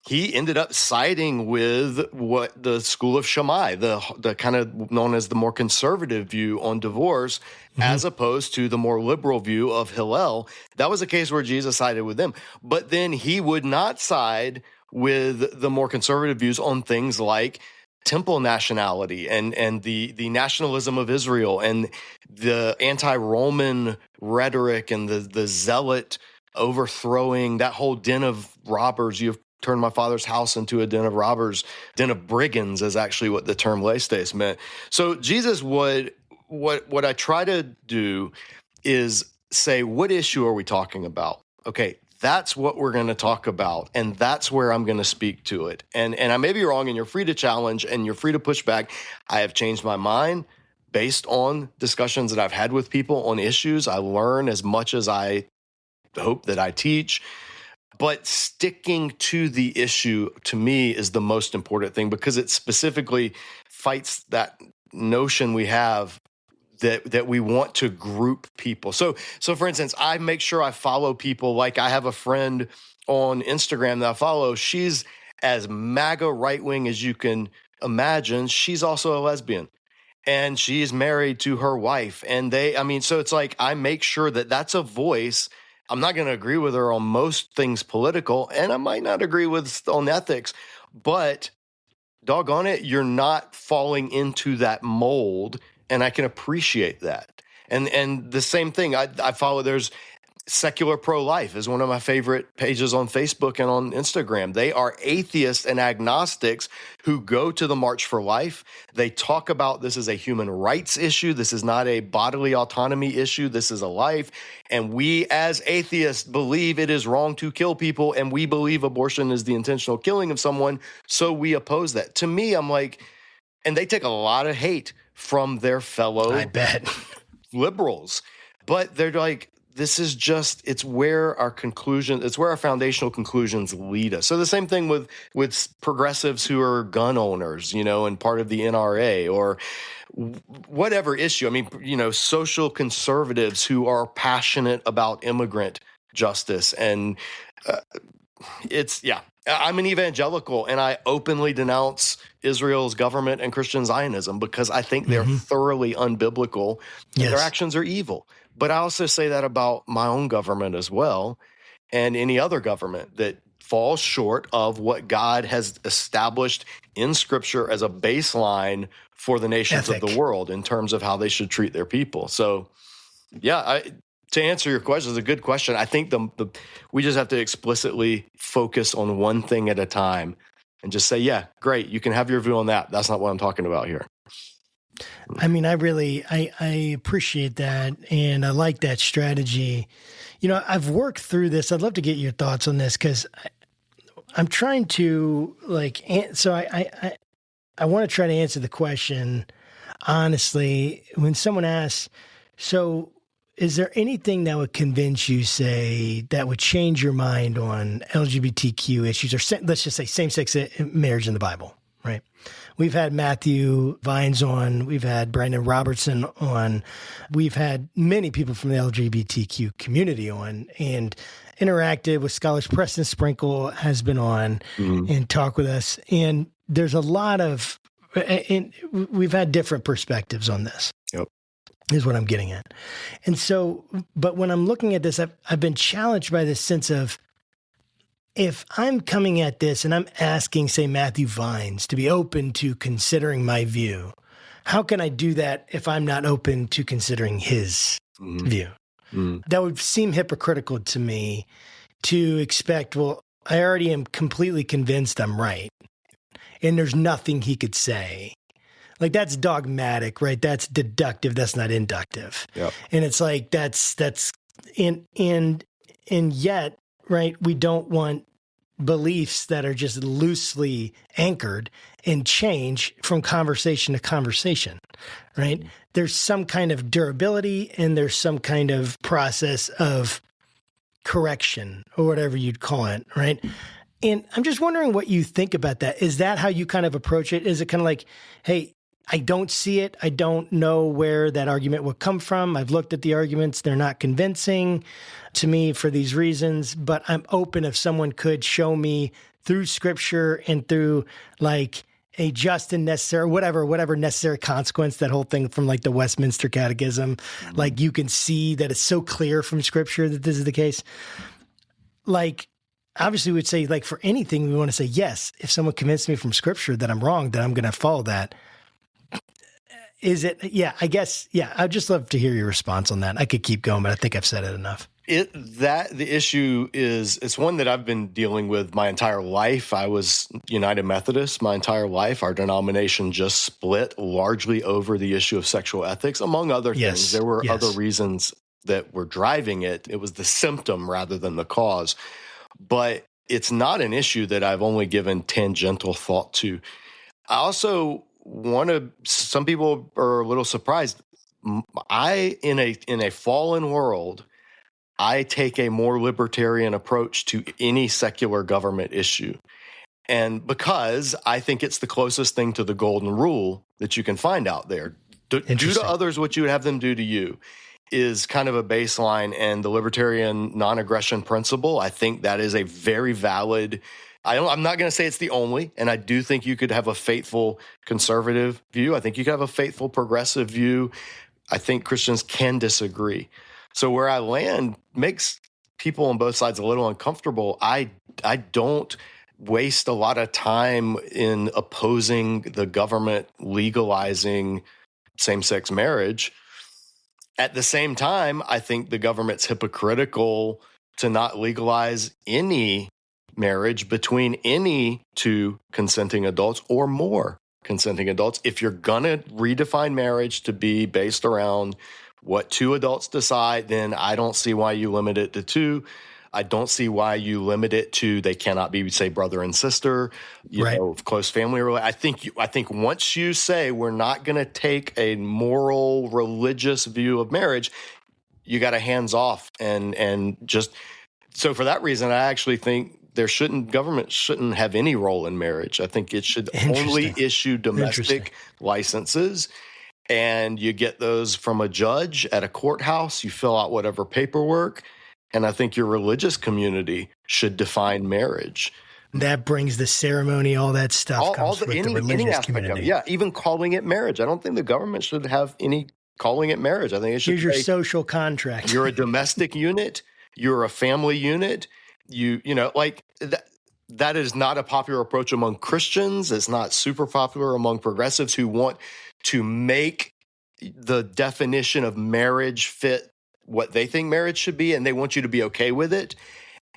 He ended up siding with what the school of Shammai, the kind of known as the more conservative view on divorce, as opposed to the more liberal view of Hillel. That was a case where Jesus sided with them. But then he would not side with the more conservative views on things like temple nationality and the nationalism of Israel and the anti-Roman rhetoric and the zealot overthrowing that whole den of robbers. You've turned my father's house into a den of robbers. Den of brigands is actually what the term lestes meant. So Jesus would, what I try to do is say, what issue are we talking about? Okay, that's what we're going to talk about, and that's where I'm going to speak to it. And I may be wrong, and you're free to challenge, and you're free to push back. I have changed my mind based on discussions that I've had with people on issues. I learn as much as I hope that I teach. But sticking to the issue, to me, is the most important thing, because it specifically fights that notion we have that we want to group people. So for instance, I make sure I follow people. Like, I have a friend on Instagram that I follow. She's as MAGA right-wing as you can imagine. She's also a lesbian, and she is married to her wife. And so it's like, I make sure that that's a voice. I'm not going to agree with her on most things political, and I might not agree with on ethics, but doggone it, you're not falling into that mold, and I can appreciate that. And the same thing, I follow, there's Secular Pro-Life is one of my favorite pages on Facebook and on Instagram. They are atheists and agnostics who go to the March for Life. They talk about this is a human rights issue. This is not a bodily autonomy issue. This is a life. And we as atheists believe it is wrong to kill people, and we believe abortion is the intentional killing of someone. So we oppose that. To me, I'm like, and they take a lot of hate from their fellow
I bet.
liberals, but they're like, this is just, it's where our foundational conclusions lead us. So the same thing with progressives who are gun owners, and part of the NRA, or whatever issue. I mean, social conservatives who are passionate about immigrant justice. And I'm an evangelical, and I openly denounce Israel's government and Christian Zionism because I think they're thoroughly unbiblical, and their actions are evil. But I also say that about my own government as well, and any other government that falls short of what God has established in Scripture as a baseline for the nations of the world in terms of how they should treat their people. So, to answer your question, it's a good question. I think we just have to explicitly focus on one thing at a time and just say, yeah, great, you can have your view on that. That's not what I'm talking about here.
I mean, I appreciate that, and I like that strategy. I've worked through this. I'd love to get your thoughts on this, because I'm trying to I want to try to answer the question honestly. When someone asks, so is there anything that would convince you, say, that would change your mind on LGBTQ issues, or let's just say same-sex marriage in the Bible, right? We've had Matthew Vines on. We've had Brandon Robertson on. We've had many people from the LGBTQ community on, and interacted with scholars. Preston Sprinkle has been on and talked with us. And there's a lot of, and we've had different perspectives on this.
Yep.
Is what I'm getting at. And so, but when I'm looking at this, I've been challenged by this sense of, if I'm coming at this and I'm asking, say, Matthew Vines to be open to considering my view, how can I do that if I'm not open to considering his view? That would seem hypocritical to me to expect, well, I already am completely convinced I'm right, and there's nothing he could say. Like, that's dogmatic, right? That's deductive. That's not inductive.
Yep.
And it's like, and yet, right, we don't want beliefs that are just loosely anchored and change from conversation to conversation, right? There's some kind of durability, and there's some kind of process of correction, or whatever you'd call it, right? And I'm just wondering what you think about that. Is that how you kind of approach it? Is it kind of like, hey, I don't see it. I don't know where that argument would come from. I've looked at the arguments. They're not convincing to me for these reasons, but I'm open if someone could show me through Scripture and through like a just and necessary, whatever necessary consequence, that whole thing from like the Westminster Catechism, like you can see that it's so clear from Scripture that this is the case. Like, obviously we'd say, like, for anything, we want to say, yes, if someone convinced me from Scripture that I'm wrong, then I'm going to follow that. Is it? Yeah, I guess. Yeah, I'd just love to hear your response on that. I could keep going, but I think I've said it enough.
The issue is, it's one that I've been dealing with my entire life. I was United Methodist my entire life. Our denomination just split largely over the issue of sexual ethics, among other things. There were other reasons that were driving it. It was the symptom rather than the cause. But it's not an issue that I've only given tangential thought to. I also some people are a little surprised. In a fallen world, I take a more libertarian approach to any secular government issue. And because I think it's the closest thing to the golden rule that you can find out there. Do to others what you would have them do to you is kind of a baseline. And the libertarian non-aggression principle, I think that is a very valid. I'm not going to say it's the only, and I do think you could have a faithful conservative view. I think you could have a faithful progressive view. I think Christians can disagree. So where I land makes people on both sides a little uncomfortable. I don't waste a lot of time in opposing the government legalizing same-sex marriage. At the same time, I think the government's hypocritical to not legalize any marriage between any two consenting adults or more consenting adults. If you're going to redefine marriage to be based around what two adults decide, then I don't see why you limit it to two. I don't see why you limit it to they cannot be, say, brother and sister, you know, close family. I think once you say we're not going to take a moral, religious view of marriage, you got to hands off and just. So for that reason, I actually think government shouldn't have any role in marriage. I think it should only issue domestic licenses. And you get those from a judge at a courthouse. You fill out whatever paperwork. And I think your religious community should define marriage.
That brings the ceremony, all that stuff comes with the religious community.
Yeah, even calling it marriage. I don't think the government should have any calling it marriage. I think it should
Here's your social contract.
You're a domestic unit. You're a family unit. You know, like that is not a popular approach among Christians. It's not super popular among progressives who want to make the definition of marriage fit what they think marriage should be, and they want you to be okay with it.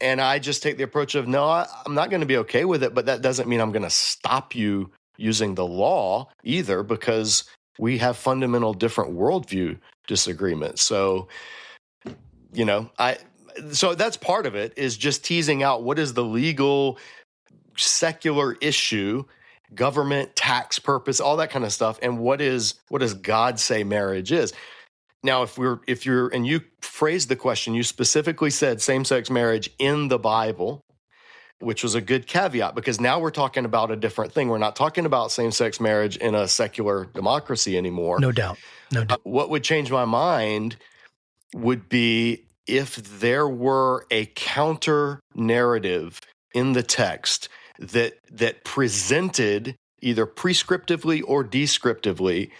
And I just take the approach of, no, I'm not going to be okay with it, but that doesn't mean I'm going to stop you using the law either, because we have fundamental different worldview disagreements. So, you know, so that's part of it, is just teasing out what is the legal secular issue, government, tax purpose, all that kind of stuff, and what does God say marriage is? Now, if you're, and you phrased the question, you specifically said same-sex marriage in the Bible, which was a good caveat, because now we're talking about a different thing. We're not talking about same-sex marriage in a secular democracy anymore.
No doubt.
What would change my mind would be if there were a counter narrative in the text that presented either prescriptively or descriptively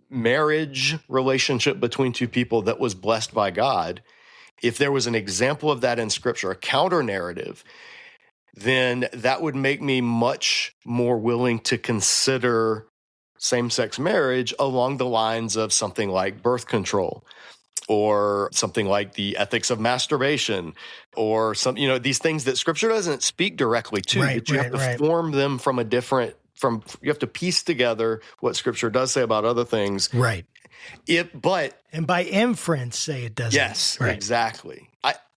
marriage relationship between two people that was blessed by God. If there was an example of that in Scripture, a counter narrative, then that would make me much more willing to consider same-sex marriage along the lines of something like birth control, or something like the ethics of masturbation, or some, you know, these things that Scripture doesn't speak directly to, but you have to form them from a different. You have to piece together what Scripture does say about other things.
Right.
And
by inference, say it doesn't.
Yes, exactly.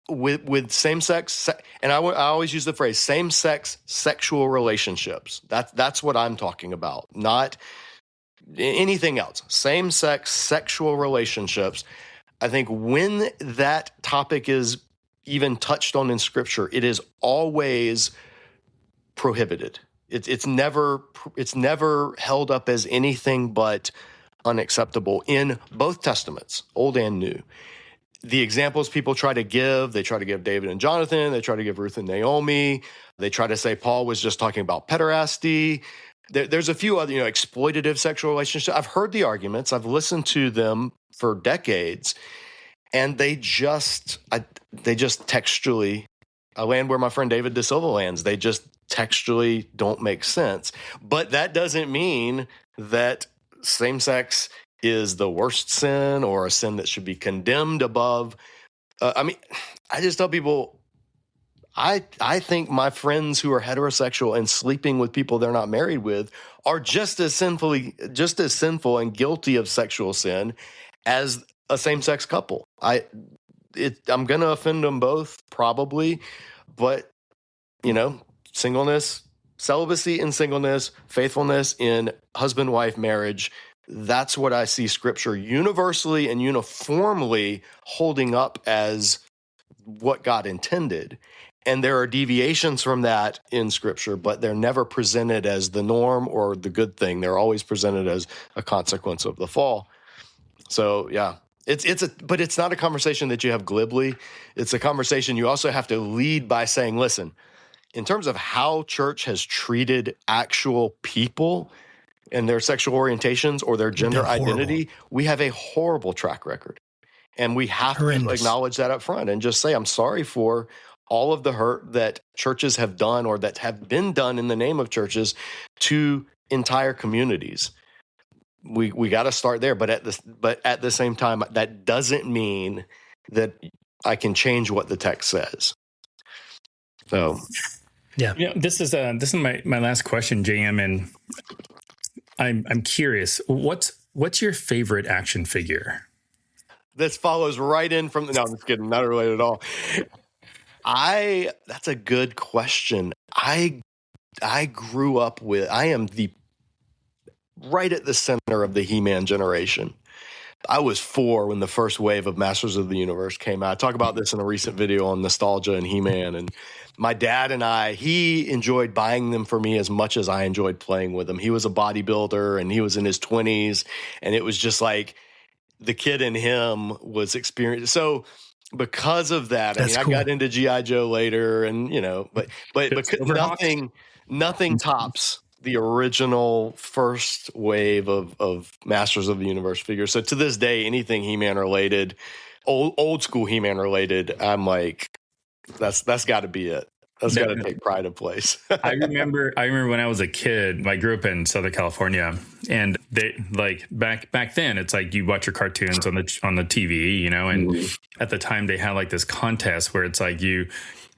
With same-sex, and I always use the phrase same-sex sexual relationships. That's what I'm talking about, not anything else. Same-sex sexual relationships. I think when that topic is even touched on in Scripture, it is always prohibited. It's never held up as anything but unacceptable in both Testaments, Old and New. The examples people try to give, they try to give David and Jonathan, they try to give Ruth and Naomi, they try to say Paul was just talking about pederasty. There's a few other, exploitative sexual relationships. I've heard the arguments, I've listened to them for decades, and they just textually, I land where my friend David De Silva lands. They just textually don't make sense. But that doesn't mean that same-sex is the worst sin or a sin that should be condemned above. I just tell people, I think my friends who are heterosexual and sleeping with people they're not married with are just as sinful and guilty of sexual sin as a same-sex couple. I'm going to offend them both, probably, but, singleness, celibacy in singleness, faithfulness in husband-wife marriage, that's what I see Scripture universally and uniformly holding up as what God intended. And there are deviations from that in Scripture, but they're never presented as the norm or the good thing. They're always presented as a consequence of the fall. So, yeah, but it's not a conversation that you have glibly. It's a conversation you also have to lead by saying, listen, in terms of how church has treated actual people and their sexual orientations or their gender identity, we have a horrible track record. And we have to acknowledge that up front and just say, I'm sorry for all of the hurt that churches have done or that have been done in the name of churches to entire communities. We got to start there. But at the same time, that doesn't mean that I can change what the text says. So,
yeah. This is my last question, JM, and I'm curious. What's your favorite action figure?
This follows right in from no, I'm just kidding, not related at all. That's a good question. I grew up with, I am right at the center of the He-Man generation. I was 4 when the first wave of Masters of the Universe came out. I talk about this in a recent video on nostalgia and He-Man. And my dad and he enjoyed buying them for me as much as I enjoyed playing with them. He was a bodybuilder and he was in his 20s. And it was just like the kid in him was experienced. So because of that, I got into G.I. Joe later and, but nothing tops the original first wave of Masters of the Universe figures. So to this day, anything He-Man related, old school He-Man related, I'm like, that's got to be it. That's got to take pride of place.
I remember when I was a kid, I grew up in Southern California, and they like back then, it's like you watch your cartoons on the TV, and at the time they had like this contest where it's like you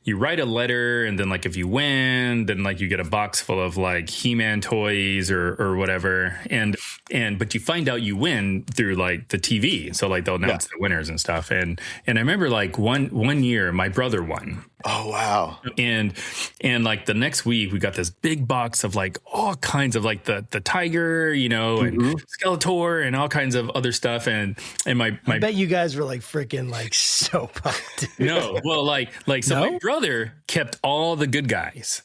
write a letter, and then like if you win, then like you get a box full of like He-Man toys or whatever, but you find out you win through like the TV, so like they'll announce the winners and stuff, and I remember like one year my brother won.
Oh wow!
And like the next week we got this big box of like all kinds of like the tiger, and Skeletor and all kinds of other stuff, and my
I bet you guys were like freaking like so pumped.
No, well like so my brother kept all the good guys.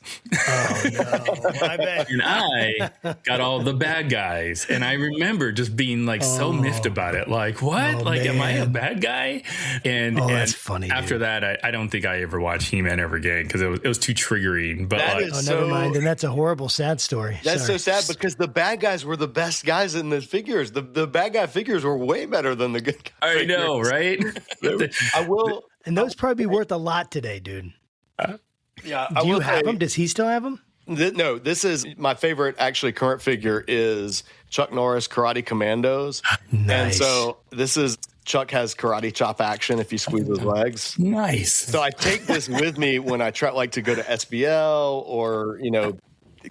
Oh no! I bet.
And I got all the bad guys, and I remember just being like so miffed about it. Like what? Like am I a bad guy? And
that's funny.
After that, I don't think I ever watched He-Man ever again because it was too triggering. But
never mind. And that's a horrible, sad story.
That's so sad because the bad guys were the best guys in the figures. The bad guy figures were way better than the good guy figures.
I know, right?
I will.
And those probably be worth a lot today, dude.
Yeah.
Do you have them? Does he still have them?
No, this is my favorite, actually, current figure is Chuck Norris Karate Commandos.
Nice.
And so this is Chuck has karate chop action if you squeeze his legs.
Nice.
So I take this with me when I try to go to SBL or,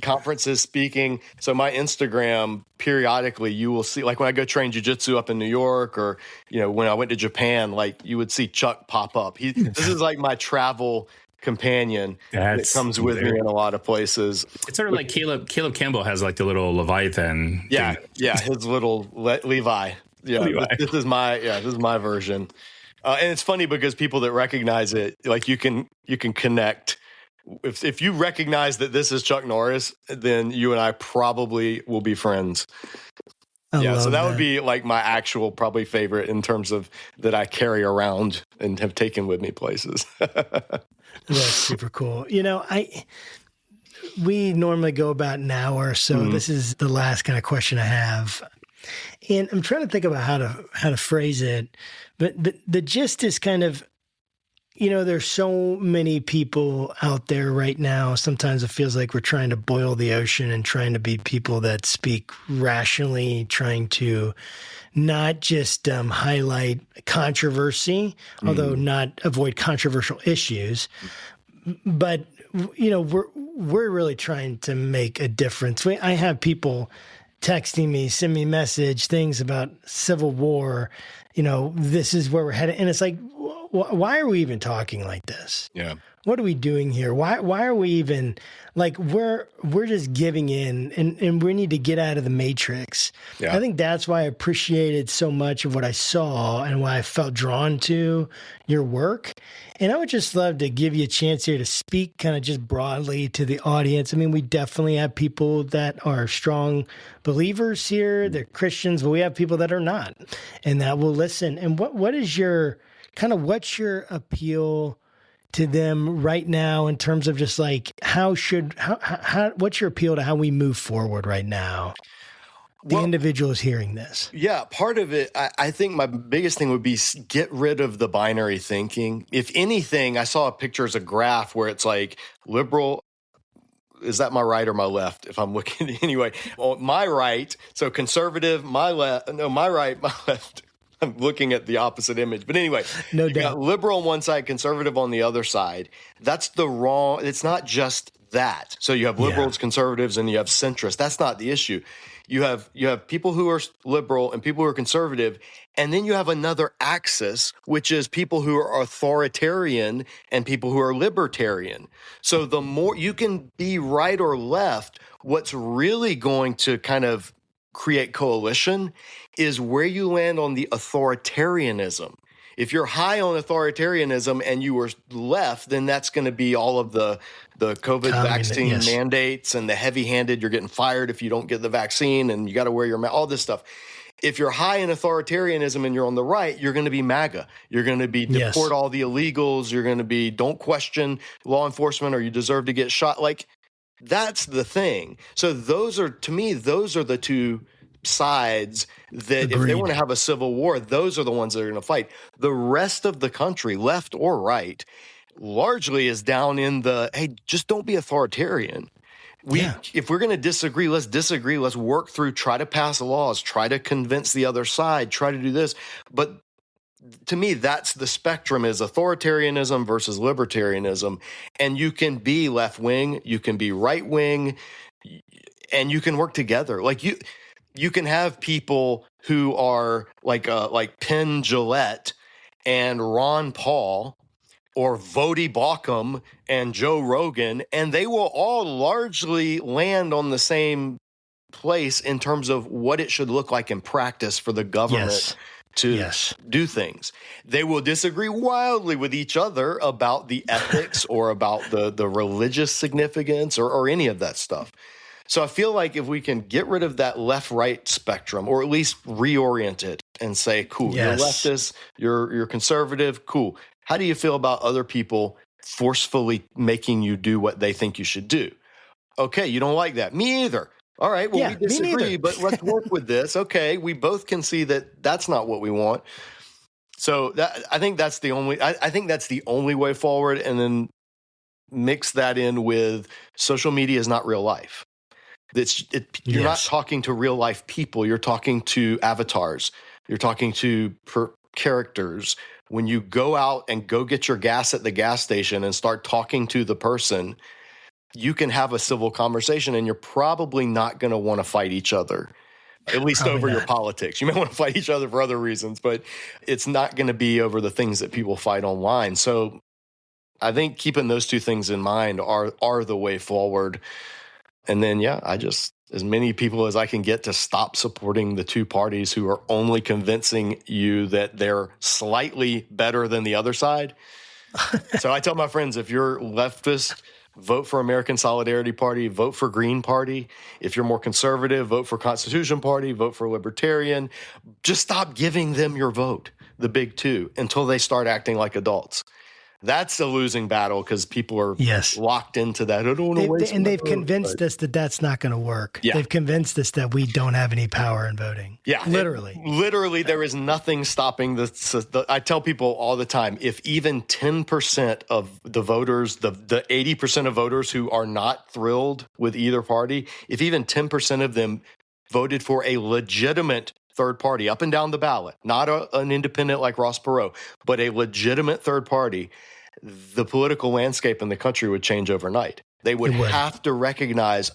conferences speaking. So my Instagram, periodically, you will see, like when I go train jiu-jitsu up in New York or, when I went to Japan, like you would see Chuck pop up. This is like my travel companion that comes with me in a lot of places.
It's sort of like Caleb Campbell has like the little Leviathan.
Yeah.
thing.
Yeah. His little Levi. Yeah.
Levi.
This is my version. And it's funny because people that recognize it, like you can connect. If you recognize that this is Chuck Norris, then you and I probably will be friends. So that would be like my actual probably favorite in terms of that I carry around and have taken with me places.
That's super cool. We normally go about an hour, so this is the last kind of question I have. And I'm trying to think about how to phrase it, but the gist is kind of, there's so many people out there right now. Sometimes it feels like we're trying to boil the ocean and trying to be people that speak rationally, trying to not just highlight controversy, although not avoid controversial issues, but we're really trying to make a difference. I have people texting me, send me message, things about Civil War, this is where we're headed. And it's like, why are we even talking like this?
Yeah.
What are we doing here? Why are we even like we're just giving in and we need to get out of the matrix.
Yeah.
I think that's why I appreciated so much of what I saw and why I felt drawn to your work. And I would just love to give you a chance here to speak kind of just broadly to the audience. I mean, we definitely have people that are strong believers here, they're Christians, but we have people that are not and that will listen. And what is your what's your appeal to them right now in terms of just like what's your appeal to how we move forward right now? The individuals hearing this.
Yeah, part of it, I think my biggest thing would be get rid of the binary thinking. If anything, I saw a picture as a graph where it's like liberal. Is that my right or my left? If I'm looking anyway, my right. So conservative, my left. No, my right, my left. I'm looking at the opposite image. But anyway,
no doubt.
You got liberal on one side, conservative on the other side. That's the wrong. It's not just that. So you have liberals, conservatives, and you have centrists. That's not the issue. You have people who are liberal and people who are conservative, and then you have another axis, which is people who are authoritarian and people who are libertarian. So the more you can be right or left, what's really going to kind of create coalition is where you land on the authoritarianism. If you're high on authoritarianism and you were left, then that's going to be all of the COVID vaccine mandates and the heavy-handed, you're getting fired if you don't get the vaccine and you got to wear your mask, all this stuff. If you're high in authoritarianism and you're on the right, you're going to be MAGA. You're going to be deport all the illegals. You're going to be don't question law enforcement or you deserve to get shot. Like, that's the thing. So to me, those are the two sides that Agreed. If they want to have a civil war, those are the ones that are going to fight. The rest of the country, left or right, largely is down in the, hey, just don't be authoritarian. If we're going to disagree, let's disagree. Let's work through, try to pass laws, try to convince the other side, try to do this. But to me, that's the spectrum is authoritarianism versus libertarianism. And you can be left wing, you can be right wing, and you can work together. Like you can have people who are like Penn Jillette and Ron Paul or Vodi Bakum and Joe Rogan, and they will all largely land on the same place in terms of what it should look like in practice for the government to do things. They will disagree wildly with each other about the ethics or about the religious significance or any of that stuff. So I feel like if we can get rid of that left-right spectrum, or at least reorient it and say, cool, you're leftist, you're conservative, cool. How do you feel about other people forcefully making you do what they think you should do? Okay, you don't like that. Me either. All right, well, we disagree, but let's work with this. Okay, we both can see that that's not what we want. So I think that's the only way forward, and then mix that in with social media is not real life. You're not talking to real life people. You're talking to avatars. You're talking to characters. When you go out and go get your gas at the gas station and start talking to the person, you can have a civil conversation, and you're probably not going to want to fight each other, at least over your politics. You may want to fight each other for other reasons, but it's not going to be over the things that people fight online. So I think keeping those two things in mind are the way forward. And then, as many people as I can get to stop supporting the two parties who are only convincing you that they're slightly better than the other side. So I tell my friends, if you're leftist, vote for American Solidarity Party, vote for Green Party. If you're more conservative, vote for Constitution Party, vote for Libertarian. Just stop giving them your vote, the big two, until they start acting like adults. That's a losing battle because people are locked into that. I don't want to waste
and they've convinced us that that's not going to work. Yeah. They've convinced us that we don't have any power in voting.
Yeah. Literally, there is nothing stopping I tell people all the time, if even 10% of the voters, the 80% of voters who are not thrilled with either party, if even 10% of them voted for a legitimate third party up and down the ballot, not an independent like Ross Perot, but a legitimate third party, the political landscape in the country would change overnight. They would have to recognize,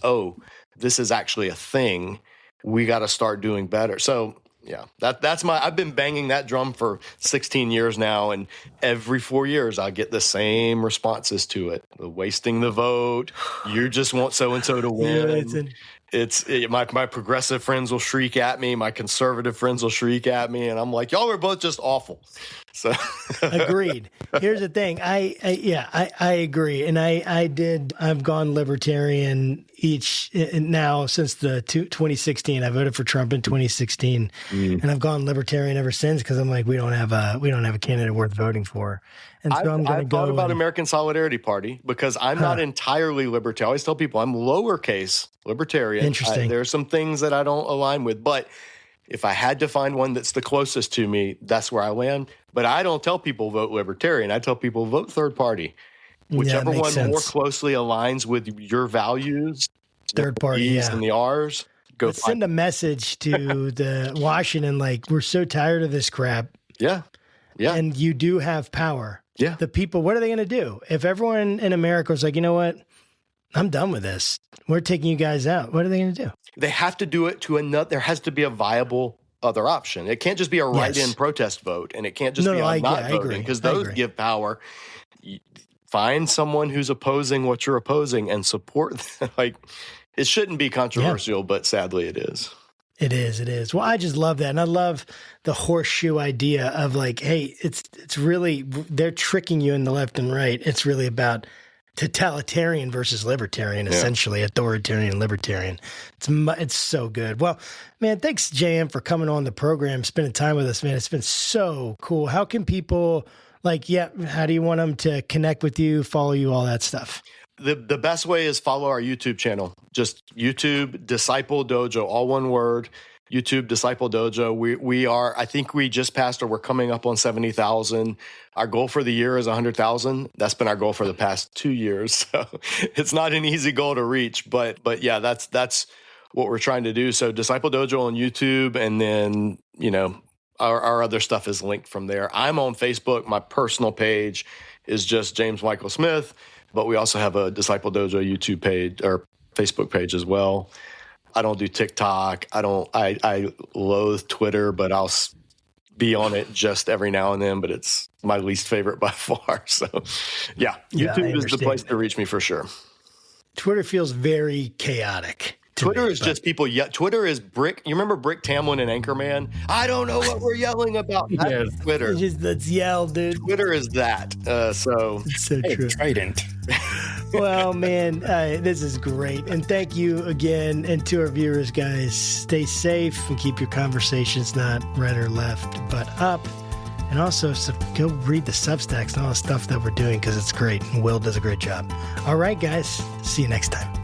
this is actually a thing. We got to start doing better. So Yeah, I've been banging that drum for 16 years now, and every 4 years I get the same responses to it. The wasting the vote. You just want so-and-so to win. My progressive friends will shriek at me. My conservative friends will shriek at me. And I'm like, y'all are both just awful. So
Agreed. Here's the thing. I agree. And I've gone libertarian now since the 2016. I voted for Trump in 2016 and I've gone libertarian ever since. Cause I'm like, we don't have a candidate worth voting for. And so I've
thought about American Solidarity Party because I'm not entirely libertarian. I always tell people I'm lowercase libertarian.
Interesting.
There are some things that I don't align with, but if I had to find one that's the closest to me, that's where I land. But I don't tell people vote libertarian. I tell people vote third party. Whichever one more closely aligns with your values,
third party,
and the R's.
Let's send a message to the Washington, like, we're so tired of this crap.
Yeah. Yeah.
And you do have power.
Yeah.
The people, what are they going to do? If everyone in America was like, you know what? I'm done with this. We're taking you guys out. What are they going to do?
They have to do it to another. There has to be a viable other option. It can't just be a write-in protest vote, and it can't just be not voting, because those give power. Find someone who's opposing what you're opposing and support them. Like, it shouldn't be controversial, but sadly it is.
It is. Well, I just love that. And I love the horseshoe idea of like, hey, it's really, they're tricking you in the left and right. It's really about totalitarian versus libertarian, essentially authoritarian, libertarian. It's so good. Well, man, thanks, JM, for coming on the program, spending time with us, man. It's been so cool. How can people how do you want them to connect with you, follow you, all that stuff?
The best way is follow our YouTube channel. Just YouTube Disciple Dojo, all one word. YouTube Disciple Dojo. We are, I think we just passed, or we're coming up on 70,000. Our goal for the year is 100,000. That's been our goal for the past 2 years. So it's not an easy goal to reach, but yeah, that's what we're trying to do. So Disciple Dojo on YouTube, and then, our other stuff is linked from there. I'm on Facebook. My personal page is just James Michael Smith, but we also have a Disciple Dojo YouTube page or Facebook page as well. I don't do TikTok. I loathe Twitter, but I'll be on it just every now and then, but it's my least favorite by far. So YouTube is the place to reach me for sure.
Twitter feels very chaotic.
Twitter is just people. Twitter is Brick. You remember Brick Tamlin and Anchorman? I don't know what we're yelling about. That's Twitter.
Let's yell, dude.
Twitter is that.
It's so true.
Trident.
Well, man, this is great. And thank you again. And to our viewers, guys, stay safe and keep your conversations not right or left, but up. And also, go read the Substacks and all the stuff that we're doing, because it's great. And Will does a great job. All right, guys. See you next time.